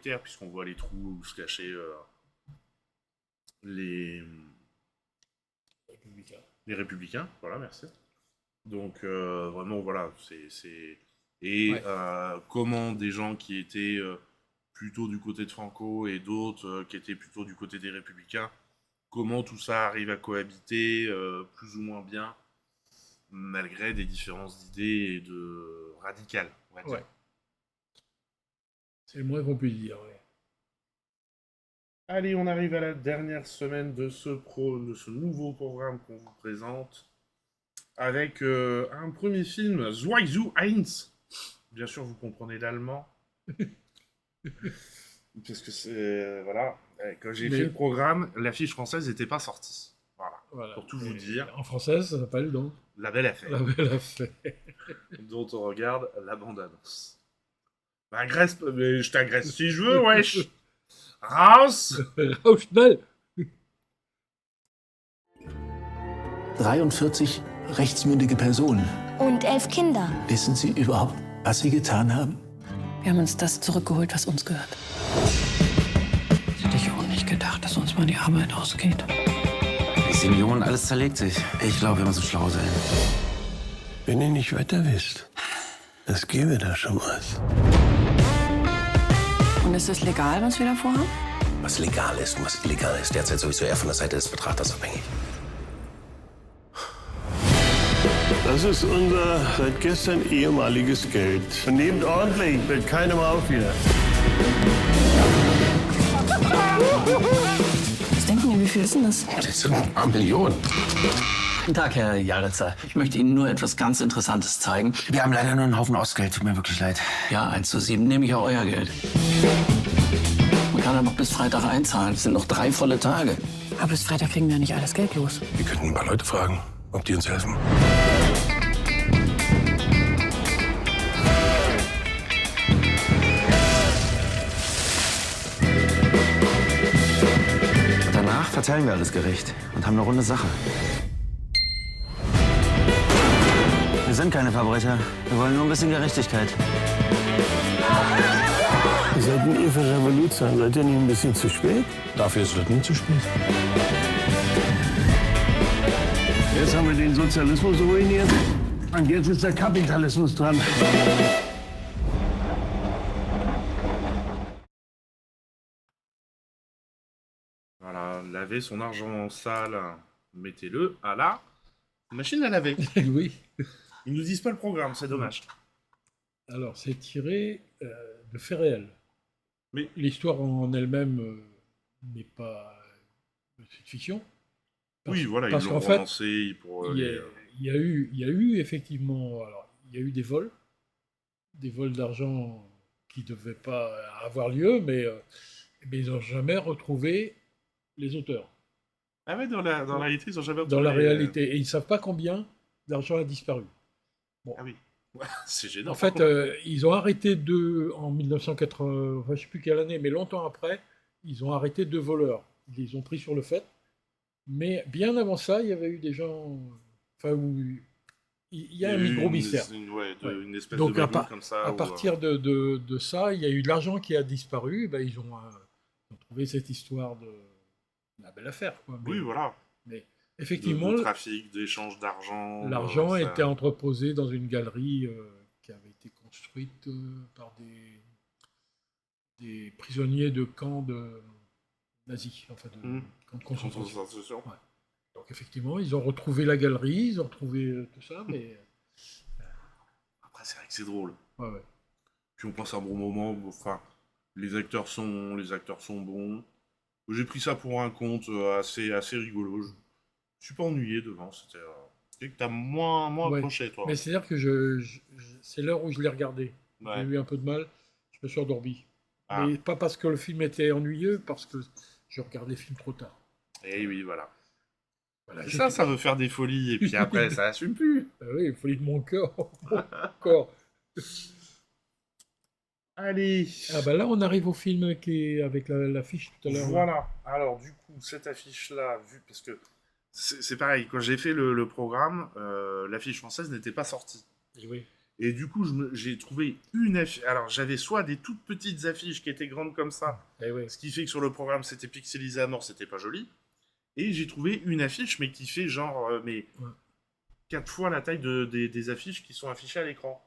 Speaker 2: terres, puisqu'on voit les trous où se cachaient les républicains, voilà, merci. Donc, vraiment, voilà, comment des gens qui étaient plutôt du côté de Franco et d'autres qui étaient plutôt du côté des républicains, comment tout ça arrive à cohabiter plus ou moins bien, malgré des différences d'idées radicales, on va dire.
Speaker 3: Ouais. C'est le moins qu'on puisse dire, oui.
Speaker 2: Allez, on arrive à la dernière semaine de ce nouveau programme qu'on vous présente, avec un premier film, Zwei zu eins. Bien sûr, vous comprenez l'allemand. Parce que c'est... voilà. Quand j'ai fait le programme, l'affiche française n'était pas sortie. Voilà. Pour tout vous dire.
Speaker 3: En française, ça s'appelle donc
Speaker 2: La Belle Affaire.
Speaker 3: La Belle Affaire.
Speaker 2: Dont on regarde la bande-annonce. Agresse, mais je t'agresse si je veux, wesh. Raus!
Speaker 3: Raus schnell!
Speaker 17: 43 rechtsmündige Personen.
Speaker 23: Und 11 Kinder.
Speaker 17: Wissen Sie überhaupt, was Sie getan haben?
Speaker 14: Wir haben uns das zurückgeholt, was uns gehört. Ich hätte auch nicht gedacht, dass uns mal die Arbeit ausgeht.
Speaker 25: Die sind jung und alles zerlegt sich. Ich glaube, wir müssen schlau sein.
Speaker 17: Wenn ihr nicht weiter wisst, das gäbe da schon was.
Speaker 14: Und ist es legal, was wir da vorhaben?
Speaker 25: Was legal ist und was illegal ist, derzeit sowieso eher von der Seite des Betrachters abhängig.
Speaker 17: Das ist unser seit gestern ehemaliges Geld. Und nehmt ordentlich, fällt keinem auf hier.
Speaker 14: Was denken Sie, wie viel ist denn das?
Speaker 25: Das sind ein paar Millionen.
Speaker 17: Guten Tag, Herr Jaritzer. Ich möchte Ihnen nur etwas ganz Interessantes zeigen.
Speaker 25: Wir haben leider nur einen Haufen Ostgeld, tut mir wirklich leid.
Speaker 17: Ja, 1:7 nehme ich auch euer Geld. Man kann aber bis Freitag einzahlen. Es sind noch 3 volle Tage.
Speaker 14: Aber bis Freitag kriegen wir nicht alles Geld los.
Speaker 25: Wir könnten ein paar Leute fragen, ob die uns helfen. Danach verteilen wir alles gerecht und haben eine runde Sache. Wir sind keine Verbrecher. Wir wollen nur ein bisschen Gerechtigkeit.
Speaker 17: Ihr seid ihr für Revolution. Seid ihr nicht ein bisschen zu spät?
Speaker 25: Dafür ist es nie zu spät.
Speaker 17: Jetzt haben wir den Sozialismus ruiniert und jetzt ist der Kapitalismus dran.
Speaker 2: Voilà, lavez son argent sale, mettez-le à la machine à laver.
Speaker 3: Oui.
Speaker 2: Ils nous disent pas le programme, c'est dommage.
Speaker 3: Alors, c'est tiré de faits réels.
Speaker 2: Mais
Speaker 3: l'histoire en elle-même n'est pas c'est fiction.
Speaker 2: Oui, voilà,
Speaker 3: parce
Speaker 2: ils l'ont
Speaker 3: qu'en fait,
Speaker 2: romancé pour...
Speaker 3: il y a eu effectivement, alors, il y a eu des vols d'argent qui ne devaient pas avoir lieu, mais ils n'ont jamais retrouvé les auteurs.
Speaker 2: Ah ouais, dans la réalité, ils n'ont jamais retrouvé...
Speaker 3: Dans la réalité. Et ils ne savent pas combien d'argent a disparu. Bon.
Speaker 2: Ah oui, c'est gênant.
Speaker 3: En fait, ils ont arrêté en 1980, enfin, je ne sais plus quelle année, mais longtemps après, ils ont arrêté 2 voleurs. Ils les ont pris sur le fait. Mais bien avant ça, il y avait eu des gens... Enfin, où il y a un gros mystère.
Speaker 2: Une espèce
Speaker 3: donc,
Speaker 2: de bagou comme ça.
Speaker 3: À partir de ça, il y a eu de l'argent qui a disparu. Ben, ils ont trouvé cette histoire de... La belle affaire, quoi. Mais,
Speaker 2: oui, voilà.
Speaker 3: Mais effectivement...
Speaker 2: De trafic, d'échange d'argent...
Speaker 3: L'argent était entreposé dans une galerie qui avait été construite par des prisonniers de camps nazis, enfin de camps de concentration. Ouais. Donc effectivement, ils ont retrouvé la galerie, ils ont retrouvé tout ça, mais...
Speaker 2: Après, c'est vrai que c'est drôle.
Speaker 3: Ouais.
Speaker 2: Puis on passe un bon moment, enfin, les acteurs sont bons. J'ai pris ça pour un conte assez rigolo. Je ne suis pas ennuyé devant. C'était que tu as moins accroché, toi.
Speaker 3: Mais c'est-à-dire que c'est l'heure où je l'ai regardé.
Speaker 2: Ouais.
Speaker 3: J'ai eu un peu de mal. Je me suis endormi.
Speaker 2: Ah.
Speaker 3: Mais pas parce que le film était ennuyeux, parce que je regardais les films trop tard.
Speaker 2: Et oui, voilà. Ça veut faire des folies, et puis après, ça assume plus.
Speaker 3: Oui, folie de mon cœur. Corps.
Speaker 2: Allez.
Speaker 3: Ah bah là, on arrive au film qui est avec l'affiche tout à l'heure.
Speaker 2: Voilà. Alors, du coup, cette affiche-là, parce que c'est pareil, quand j'ai fait le programme, l'affiche française n'était pas sortie.
Speaker 3: Et oui.
Speaker 2: Et du coup, j'ai trouvé une affiche. Alors, j'avais soit des toutes petites affiches qui étaient grandes comme ça, ce qui fait que sur le programme, c'était pixelisé à mort, c'était pas joli. Et j'ai trouvé une affiche, mais qui fait genre 4 fois la taille des affiches qui sont affichées à l'écran.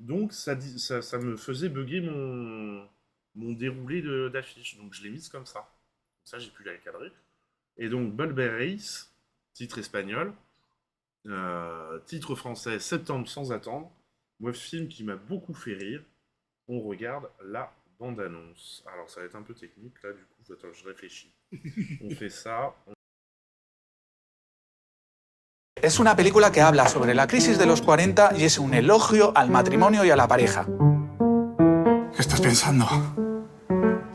Speaker 2: Donc, ça me faisait bugger mon déroulé d'affiches. Donc, je l'ai mise comme ça. Ça, j'ai pu la cadrer. Et donc, Bulber Race, titre espagnol. Titre français, Septembre sans attendre. Moi, film qui m'a beaucoup fait rire. On regarde la bande-annonce. Alors, ça va être un peu technique, là, du coup. Attends, je réfléchis. On fait ça.
Speaker 6: Es una película que habla sobre la crisis de los 40 y es un elogio al matrimonio y a la pareja.
Speaker 4: ¿Qué estás pensando?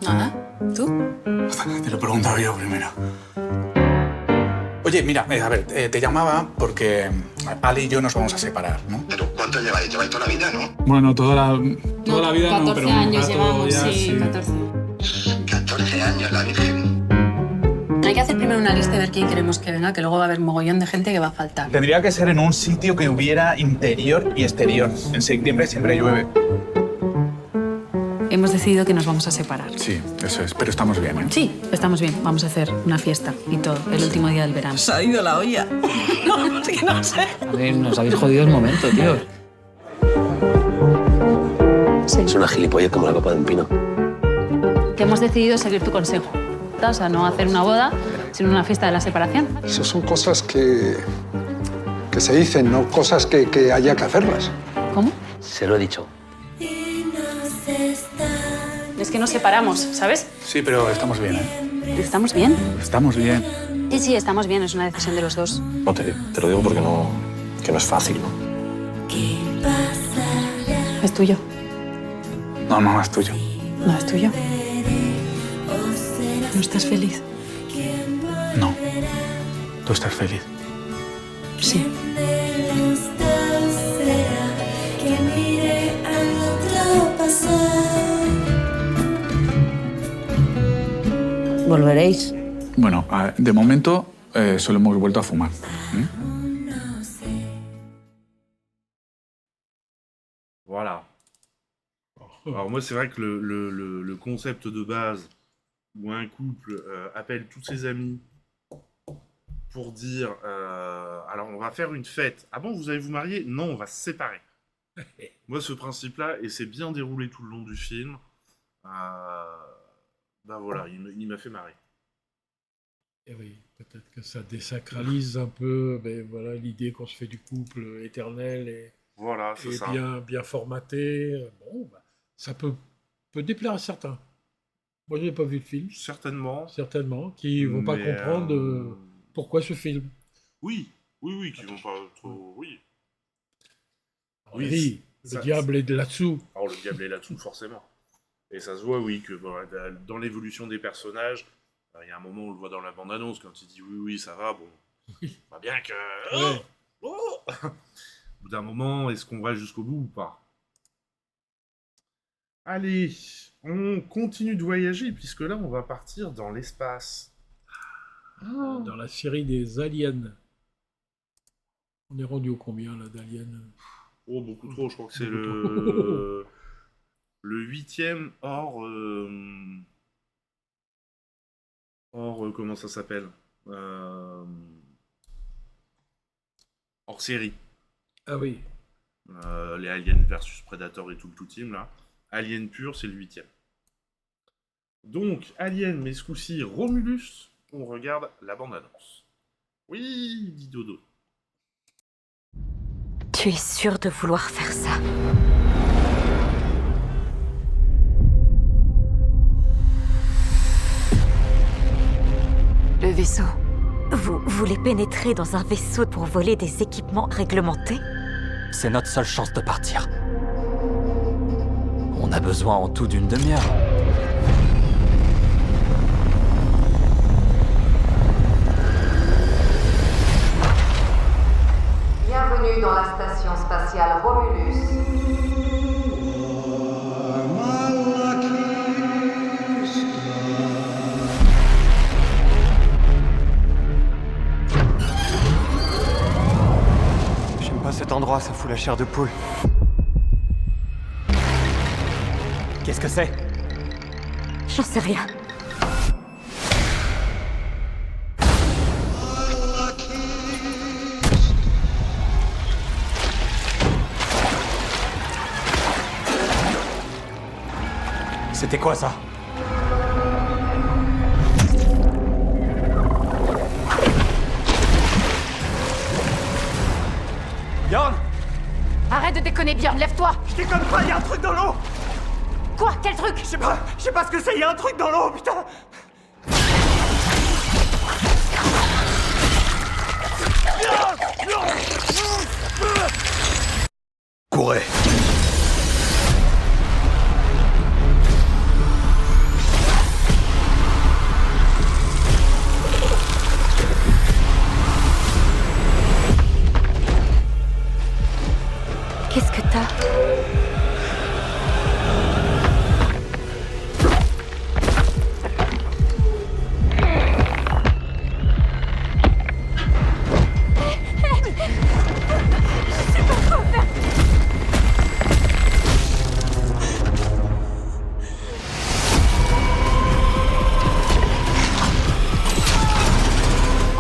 Speaker 14: Nada. ¿Tú?
Speaker 4: Te lo he preguntado yo primero.
Speaker 6: Oye, mira, a ver, te llamaba porque Ali y yo nos vamos a separar, ¿no?
Speaker 12: Pero ¿cuánto lleváis? Lleváis toda la vida, ¿no?
Speaker 4: Bueno, toda la vida
Speaker 14: 14
Speaker 4: no, pero
Speaker 14: años
Speaker 4: un rato
Speaker 14: llevamos,
Speaker 4: ya,
Speaker 14: sí, 14.
Speaker 12: 14 años, la Virgen.
Speaker 14: Hay que hacer primero una lista y ver quién queremos que venga, que luego va a haber mogollón de gente que va a faltar.
Speaker 6: Tendría que ser en un sitio que hubiera interior y exterior. En septiembre siempre llueve.
Speaker 14: Hemos decidido que nos vamos a separar.
Speaker 6: Sí, eso es, pero estamos bien, ¿eh?
Speaker 14: Sí, estamos bien. Vamos a hacer una fiesta y todo, el último día del verano.
Speaker 9: Se ha ido la olla.
Speaker 14: No, es que no sé.
Speaker 9: A ver, nos habéis jodido el momento, tío.
Speaker 14: Sí.
Speaker 1: Es una gilipollez como la copa de un pino.
Speaker 14: Que hemos decidido seguir tu consejo. O sea, no hacer una boda, sino una fiesta de la separación.
Speaker 21: Eso son cosas que se dicen, no cosas que haya que hacerlas.
Speaker 14: ¿Cómo?
Speaker 1: Se lo he dicho.
Speaker 14: Es que nos separamos, ¿sabes?
Speaker 6: Sí, pero estamos bien, ¿eh?
Speaker 14: ¿Estamos bien?
Speaker 6: Estamos bien.
Speaker 14: Sí, estamos bien. Es una decisión de los dos.
Speaker 1: No, te lo digo porque no es fácil, ¿no?
Speaker 14: Es tuyo.
Speaker 6: No es tuyo.
Speaker 14: No, es tuyo. ¿No estás feliz?
Speaker 6: No. ¿Tú estás feliz?
Speaker 14: Sí.
Speaker 9: ¿Volveréis?
Speaker 6: Bueno, de momento solo hemos vuelto a fumar.
Speaker 2: Voilà. Alors moi, c'est vrai que le concept de base où un couple appelle tous ses amis pour dire, alors on va faire une fête. Ah bon, vous allez vous marier? Non, on va se séparer. Moi, ce principe-là, et c'est bien déroulé tout le long du film, bah voilà, il m'a fait marrer.
Speaker 3: Et oui, peut-être que ça désacralise un peu voilà, l'idée qu'on se fait du couple éternel et,
Speaker 2: voilà, c'est ça.
Speaker 3: Bien formaté. Bon, bah, ça peut déplaire à certains. Moi, je n'ai pas vu le film.
Speaker 2: Certainement.
Speaker 3: Qui ne vont pas comprendre pourquoi ce film.
Speaker 2: Oui, qui vont pas trop... Oui.
Speaker 3: Oui, le diable est là-dessous.
Speaker 2: Alors, le diable est là-dessous, forcément. Et ça se voit, oui, que dans l'évolution des personnages, il y a un moment où on le voit dans la bande-annonce, quand il dit oui, ça va, bon, pas bien que...
Speaker 3: Ouais.
Speaker 2: Au bout d'un moment, est-ce qu'on va jusqu'au bout ou pas? Allez, on continue de voyager, puisque là, on va partir dans l'espace.
Speaker 3: Dans la série des aliens. On est rendu au combien, là, d'aliens?
Speaker 2: Oh, beaucoup trop, je crois que c'est le 8e hors comment ça s'appelle, hors série.
Speaker 3: Ah oui.
Speaker 2: Les Aliens versus Predator et tout le team, là. Alien pur, c'est le 8e. Donc, Alien, mais ce coup-ci, Romulus, on regarde la bande-annonce. Oui, dit Dodo.
Speaker 11: Tu es sûr de vouloir faire ça?
Speaker 14: Le vaisseau.
Speaker 11: Vous voulez pénétrer dans un vaisseau pour voler des équipements réglementés?
Speaker 5: C'est notre seule chance de partir. On a besoin en tout d'une demi-heure.
Speaker 7: Bienvenue dans la station spatiale Romulus.
Speaker 13: J'aime pas cet endroit, ça fout la chair de poule.
Speaker 5: Qu'est-ce que c'est?
Speaker 11: J'en sais rien.
Speaker 5: C'était quoi ça? Bjorn!
Speaker 14: Arrête de déconner, Bjorn, lève-toi!
Speaker 13: Je déconne pas, y a un truc dans l'eau!
Speaker 14: Quoi? Quel truc?
Speaker 13: Je sais pas ce que c'est, y a un truc dans l'eau, putain!
Speaker 5: Courez!
Speaker 11: Qu'est-ce que t'as?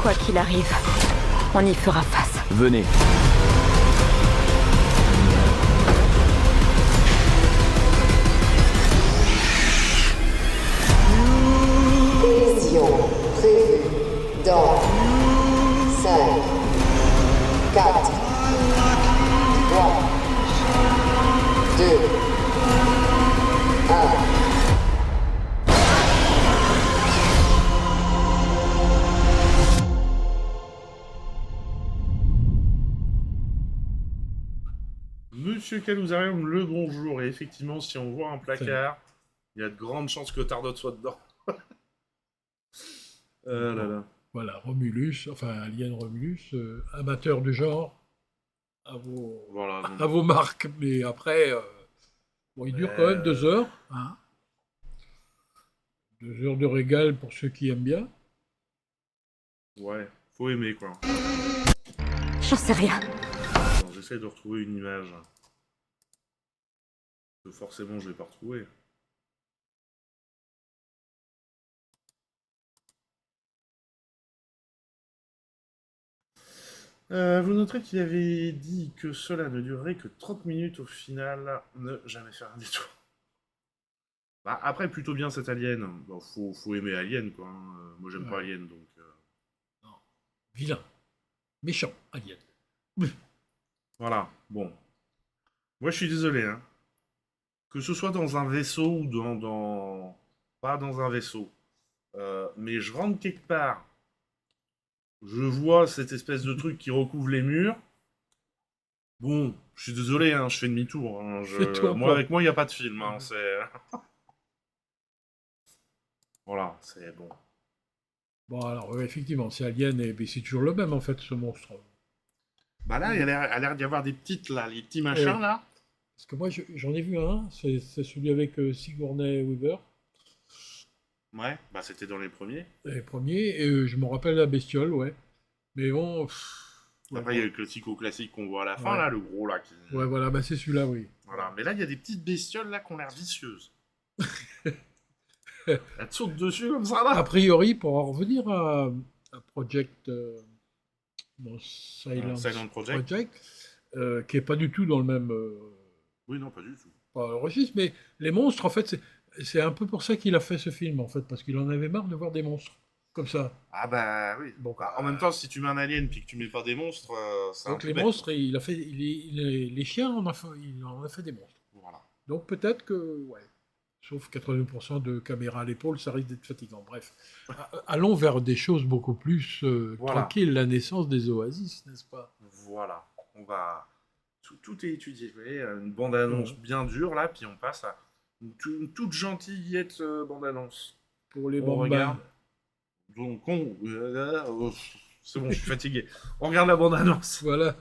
Speaker 11: Quoi qu'il arrive, on y fera face.
Speaker 5: Venez.
Speaker 7: Collision prévue dans 5, 4, 3, 2, 1.
Speaker 2: Monsieur Calouzarium, le bonjour. Et effectivement, si on voit un placard, il y a de grandes chances que Tardot soit dedans. Là.
Speaker 3: Voilà, Romulus, enfin Alien Romulus, amateur du genre, à vos marques. Mais après, bon, il dure quand même 2 heures. Hein. 2 heures de régal pour ceux qui aiment bien.
Speaker 2: Ouais, faut aimer quoi.
Speaker 11: J'en sais rien.
Speaker 2: J'essaie de retrouver une image. Que forcément, je vais pas retrouver. Vous noterez qu'il avait dit que cela ne durerait que 30 minutes au final, ne jamais faire un détour. Bah, après, plutôt bien cet Alien. Bon, faut aimer Alien, quoi. Hein. Moi, j'aime pas Alien, donc...
Speaker 3: Non. Vilain. Méchant, Alien.
Speaker 2: Voilà, bon. Moi, je suis désolé, hein. Que ce soit dans un vaisseau ou dans... Pas dans un vaisseau. Mais je rentre quelque part. Je vois cette espèce de truc qui recouvre les murs. Bon, je suis désolé, hein, je fais demi-tour. Hein, avec moi, il n'y a pas de film. Hein, c'est... Voilà, c'est bon.
Speaker 3: Bon, alors, effectivement, c'est Alien, et c'est toujours le même, en fait, ce monstre.
Speaker 2: Bah là, il a l'air d'y avoir des petites, là, les petits machins, là.
Speaker 3: Parce que moi, j'en ai vu un, c'est celui avec Sigourney Weaver.
Speaker 2: Ouais, bah c'était dans les premiers.
Speaker 3: Les premiers, et je me rappelle la bestiole, ouais. Mais bon...
Speaker 2: Après, il y a le classico classique qu'on voit à la fin, là, le gros, là.
Speaker 3: Ouais, voilà, bah c'est celui-là, oui.
Speaker 2: Voilà, mais là, il y a des petites bestioles, là, qui ont l'air vicieuses. Elle te saute dessus, comme ça, là.
Speaker 3: A priori, pour en revenir à Project...
Speaker 2: Silent Project.
Speaker 3: Qui est pas du tout dans le même...
Speaker 2: Oui, non, pas du tout.
Speaker 3: Pas le registre, mais les monstres, en fait, c'est un peu pour ça qu'il a fait ce film, en fait, parce qu'il en avait marre de voir des monstres, comme ça.
Speaker 2: Ah bah oui. Bon, en même temps, si tu mets un alien puis que tu mets pas des monstres, c'est
Speaker 3: donc les monstres, il a fait... les chiens, il en a fait des monstres.
Speaker 2: Voilà.
Speaker 3: Donc peut-être que... Ouais. Sauf 80% de caméra à l'épaule, ça risque d'être fatigant. Bref, allons vers des choses beaucoup plus tranquilles. La naissance des oasis, n'est-ce pas?
Speaker 2: Voilà. On va... Tout est étudié. Vous voyez, une bande-annonce bien dure, là, puis on passe à une toute gentillette bande-annonce.
Speaker 3: Pour les
Speaker 2: on regarde. Donc, c'est bon, je suis fatigué. On regarde la bande-annonce.
Speaker 3: Voilà.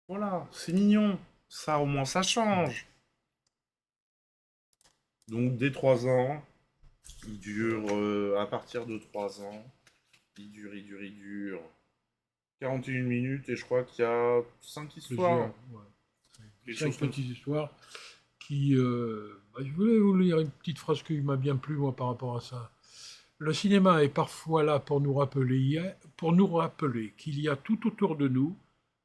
Speaker 2: Voilà, c'est mignon. Ça, au moins, ça change. Donc, dès 3 ans, il dure, à partir de 3 ans, il dure 41 minutes, et je crois qu'il y a 5 histoires.
Speaker 3: Ouais. 5 petites histoires qui... je voulais vous lire une petite phrase qui m'a bien plu, moi, par rapport à ça. Le cinéma est parfois là pour nous rappeler qu'il y a tout autour de nous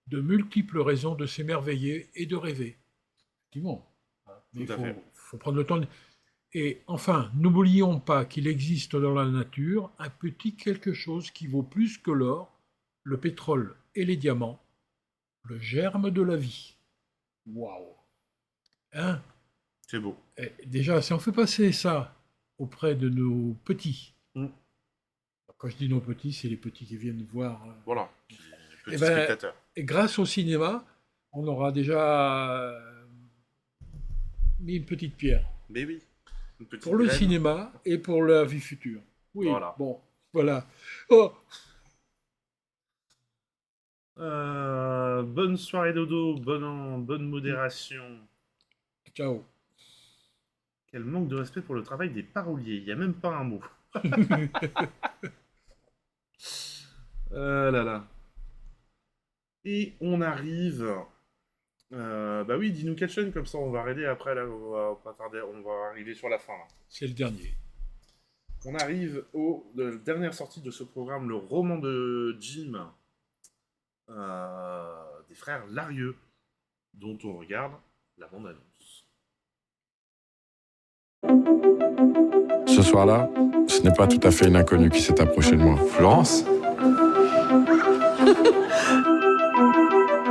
Speaker 3: de multiples raisons de s'émerveiller et de rêver. Effectivement. Mais il faut prendre le temps. Et enfin, n'oublions pas qu'il existe dans la nature un petit quelque chose qui vaut plus que l'or, le pétrole et les diamants, le germe de la vie. Waouh! Hein?
Speaker 2: C'est beau.
Speaker 3: Et déjà, si on fait passer ça auprès de nos petits, quand je dis nos petits, c'est les petits qui viennent voir.
Speaker 2: Voilà, les petits spectateurs.
Speaker 3: Et grâce au cinéma, on aura déjà mis une petite pierre.
Speaker 2: Mais oui.
Speaker 3: Pour le cinéma et pour la vie future. Oui,
Speaker 2: voilà.
Speaker 3: Bon, voilà. Oh.
Speaker 2: Bonne soirée dodo, bonne modération.
Speaker 3: Ciao.
Speaker 2: Quel manque de respect pour le travail des paroliers, il n'y a même pas un mot. Là là. Et on arrive... bah oui, dis-nous quelle chaîne, comme ça on va arrêter après, là, on va pas tarder, on va arriver sur la fin. Là.
Speaker 3: C'est le dernier.
Speaker 2: On arrive aux dernières sorties de ce programme, le roman de Jim, des frères Larieux, dont on regarde la bande-annonce.
Speaker 8: soir-là, ce n'est pas tout à fait une inconnue qui s'est approchée de moi. Florence?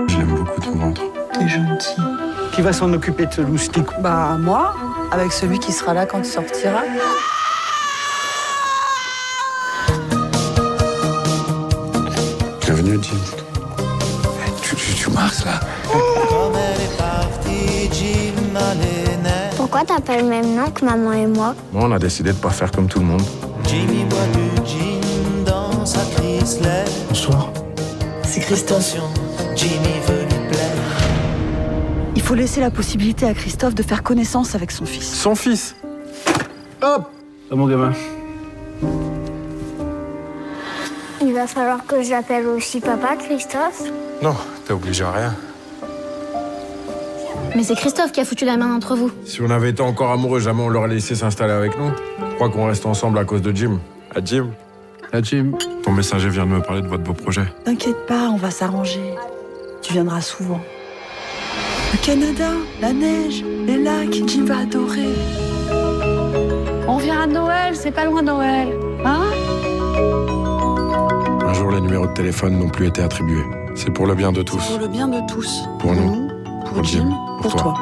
Speaker 8: Je l'aime beaucoup, ton ventre.
Speaker 16: T'es gentil.
Speaker 21: Qui va s'en occuper de ce loustic?
Speaker 16: Bah, moi, avec celui qui sera là quand tu sortiras.
Speaker 8: Bienvenue, Jim.
Speaker 21: Tu marches, là.
Speaker 18: Pourquoi t'as pas le même nom que maman et moi?
Speaker 8: Bon, on a décidé de pas faire comme tout le monde.
Speaker 21: Jimmy boit du gin dans sa Chrysler.
Speaker 16: Bonsoir. C'est Christophe.
Speaker 21: Jimmy veut lui plaire.
Speaker 16: Il faut laisser la possibilité à Christophe de faire connaissance avec son fils.
Speaker 8: Son fils? Hop! Ah, mon gamin.
Speaker 18: Il va falloir que j'appelle aussi papa, Christophe.
Speaker 8: Non, t'es obligé à rien.
Speaker 18: Mais c'est Christophe qui a foutu la main entre vous.
Speaker 8: Si on avait été encore amoureux, jamais on l'aurait laissé s'installer avec nous. Je crois qu'on reste ensemble à cause de Jim. À Jim. À Jim. Ton messager vient de me parler de votre beau projet.
Speaker 16: T'inquiète pas, on va s'arranger. Tu viendras souvent. Le Canada, la neige, les lacs, Jim va adorer. On vient à Noël, c'est pas loin Noël. Hein?
Speaker 8: Un jour, les numéros de téléphone n'ont plus été attribués. C'est pour le bien de tous.
Speaker 16: Pour le bien de tous.
Speaker 8: Pour nous.
Speaker 16: Pour Jim, pour toi.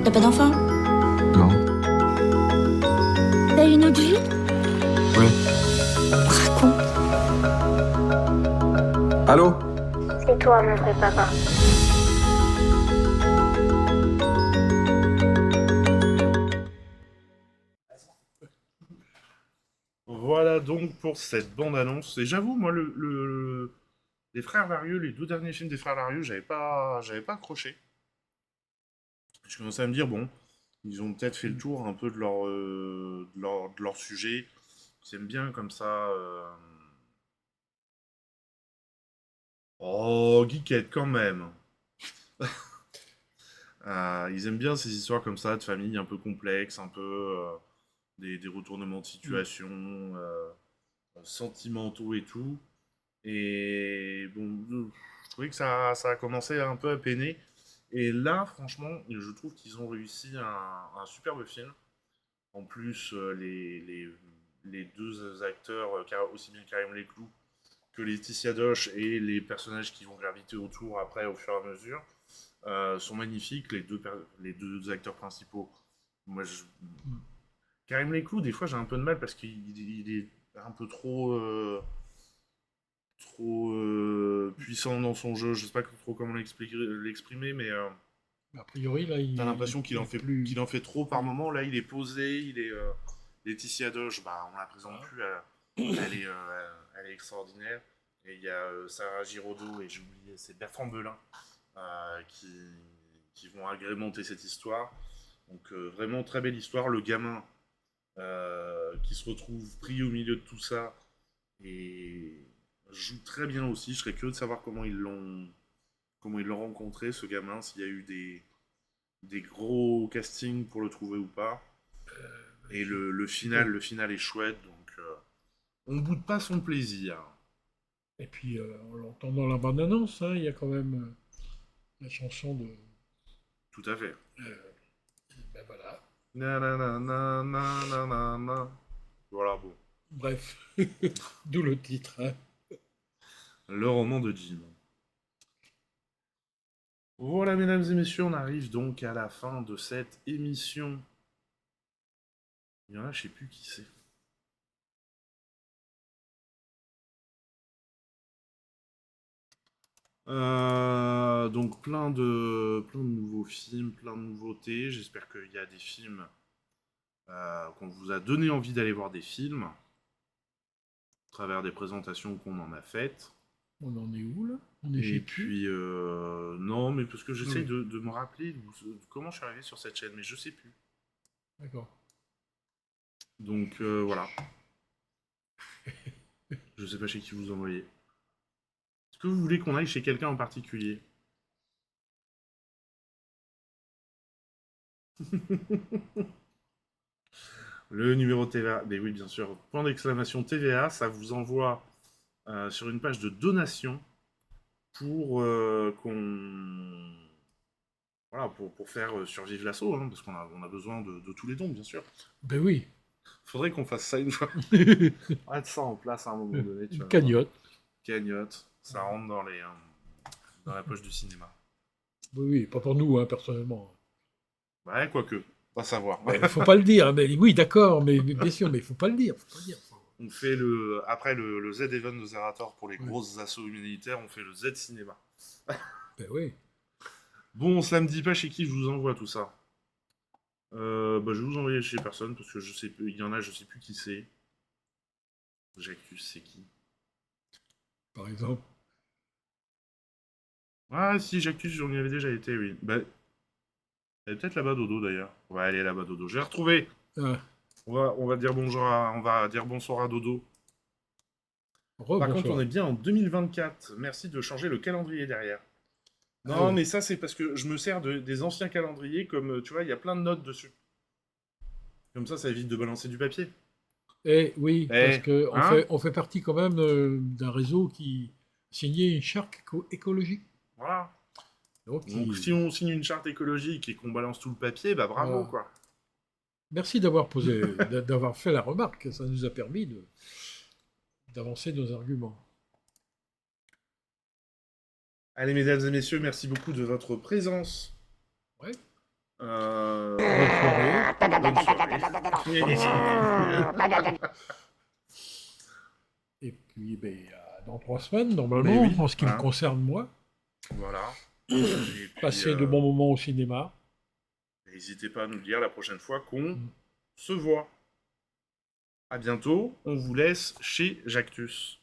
Speaker 18: T'as pas d'enfant?
Speaker 8: Non.
Speaker 18: T'as une autre vie?
Speaker 8: Oui.
Speaker 18: Raconte.
Speaker 8: Allô?
Speaker 18: C'est toi, mon vrai papa.
Speaker 2: Voilà donc pour cette bande-annonce. Et j'avoue, moi, les Frères Larieux, les 2 derniers films des Frères Larieux, j'avais pas accroché. Je commençais à me dire, bon, ils ont peut-être fait le tour un peu de leur sujet. Ils aiment bien comme ça... Oh, geekette quand même. Ils aiment bien ces histoires comme ça, de famille un peu complexes, un peu... des retournements de situation, sentimentaux et tout. Et bon, je trouvais que ça a commencé un peu à peiner. Et là, franchement, je trouve qu'ils ont réussi un superbe film. En plus, les 2 acteurs, aussi bien Karim Leclou que Laetitia Doche, et les personnages qui vont graviter autour après au fur et à mesure, sont magnifiques. Les deux acteurs principaux. Moi, Karim Leclou, des fois, j'ai un peu de mal parce qu'il est un peu trop puissant dans son jeu. Je sais pas trop comment l'exprimer, mais
Speaker 3: a priori, là,
Speaker 2: t'as l'impression qu'il en fait trop par moment. Là, il est posé, il est Laetitia Doche, on la présente plus. Elle est extraordinaire. Et il y a Sarah Giraudot et j'ai oublié, c'est Bertrand Belin qui vont agrémenter cette histoire. Donc vraiment très belle histoire. Le gamin qui se retrouve pris au milieu de tout ça et joue très bien aussi. Je serais curieux de savoir comment ils l'ont rencontré, ce gamin, s'il y a eu des gros castings pour le trouver ou pas. Et le final est chouette, donc on boude pas son plaisir.
Speaker 3: Et puis en l'entendant la bande-annonce, il y a quand même la chanson de...
Speaker 2: Tout à fait.
Speaker 3: Ben voilà.
Speaker 2: Voilà, bon.
Speaker 3: Bref, d'où le titre.
Speaker 2: Le roman de Jim. Voilà, mesdames et messieurs, on arrive donc à la fin de cette émission. Il y en a, je sais plus qui c'est. Donc plein de nouveaux films, plein de nouveautés. J'espère qu'il y a des films qu'on vous a donné envie d'aller voir des films à travers des présentations qu'on en a faites.
Speaker 3: On en est où là?
Speaker 2: Et puis non, mais parce que j'essaye de me rappeler comment je suis arrivé sur cette chaîne, mais je sais plus.
Speaker 3: D'accord.
Speaker 2: Donc voilà. Je sais pas chez qui vous envoyez. Est-ce que vous voulez qu'on aille chez quelqu'un en particulier? Le numéro TVA, mais oui bien sûr, point d'exclamation TVA, ça vous envoie sur une page de donation pour pour faire survivre l'assaut, parce qu'on a besoin de tous les dons bien sûr.
Speaker 3: Ben oui.
Speaker 2: Faudrait qu'on fasse ça une fois. Mettre ça en place à un moment donné. Tu
Speaker 3: Une
Speaker 2: vois.
Speaker 3: cagnotte.
Speaker 2: Cagnotte. Ça rentre dans la poche du cinéma.
Speaker 3: Oui, pas pour nous, hein, personnellement.
Speaker 2: Ouais, quoique. Pas savoir.
Speaker 3: Il faut pas le dire. Mais, oui, d'accord, mais bien sûr, mais il faut pas le dire.
Speaker 2: On fait après le Z-Event de Zerator pour les grosses assauts humanitaires, on fait le Z-Cinéma.
Speaker 3: Ben oui.
Speaker 2: Bon, ça me dit pas chez qui je vous envoie tout ça. Je vais vous envoyer chez personne parce que je sais plus, il y en a, je sais plus qui c'est. Jactus, c'est qui?
Speaker 3: Par exemple.
Speaker 2: Ah si, Jactus, j'en y avais déjà été, oui. Bah, elle est peut-être là-bas Dodo d'ailleurs. Ouais, elle est là-bas Dodo. Je l'ai retrouvée.
Speaker 3: Ah.
Speaker 2: On va dire bonsoir à Dodo. Par contre, on est bien en 2024. Merci de changer le calendrier derrière. Non, mais ça, c'est parce que je me sers des anciens calendriers, comme, tu vois, il y a plein de notes dessus. Comme ça évite de balancer du papier.
Speaker 3: Oui, parce qu'on fait partie quand même d'un réseau qui signait une charte écologique.
Speaker 2: Voilà. Donc, si on signe une charte écologique et qu'on balance tout le papier, bah bravo, quoi.
Speaker 3: Merci d'avoir fait la remarque. Ça nous a permis d'avancer nos arguments.
Speaker 2: Allez, mesdames et messieurs, merci beaucoup de votre présence.
Speaker 3: Ouais.
Speaker 2: Bonne soirée.
Speaker 3: Et puis, dans 3 semaines, normalement, en ce qui me concerne, moi.
Speaker 2: Voilà.
Speaker 3: Passer de bons moments au cinéma.
Speaker 2: N'hésitez pas à nous le dire la prochaine fois qu'on se voit. À bientôt. On vous laisse chez Jactus.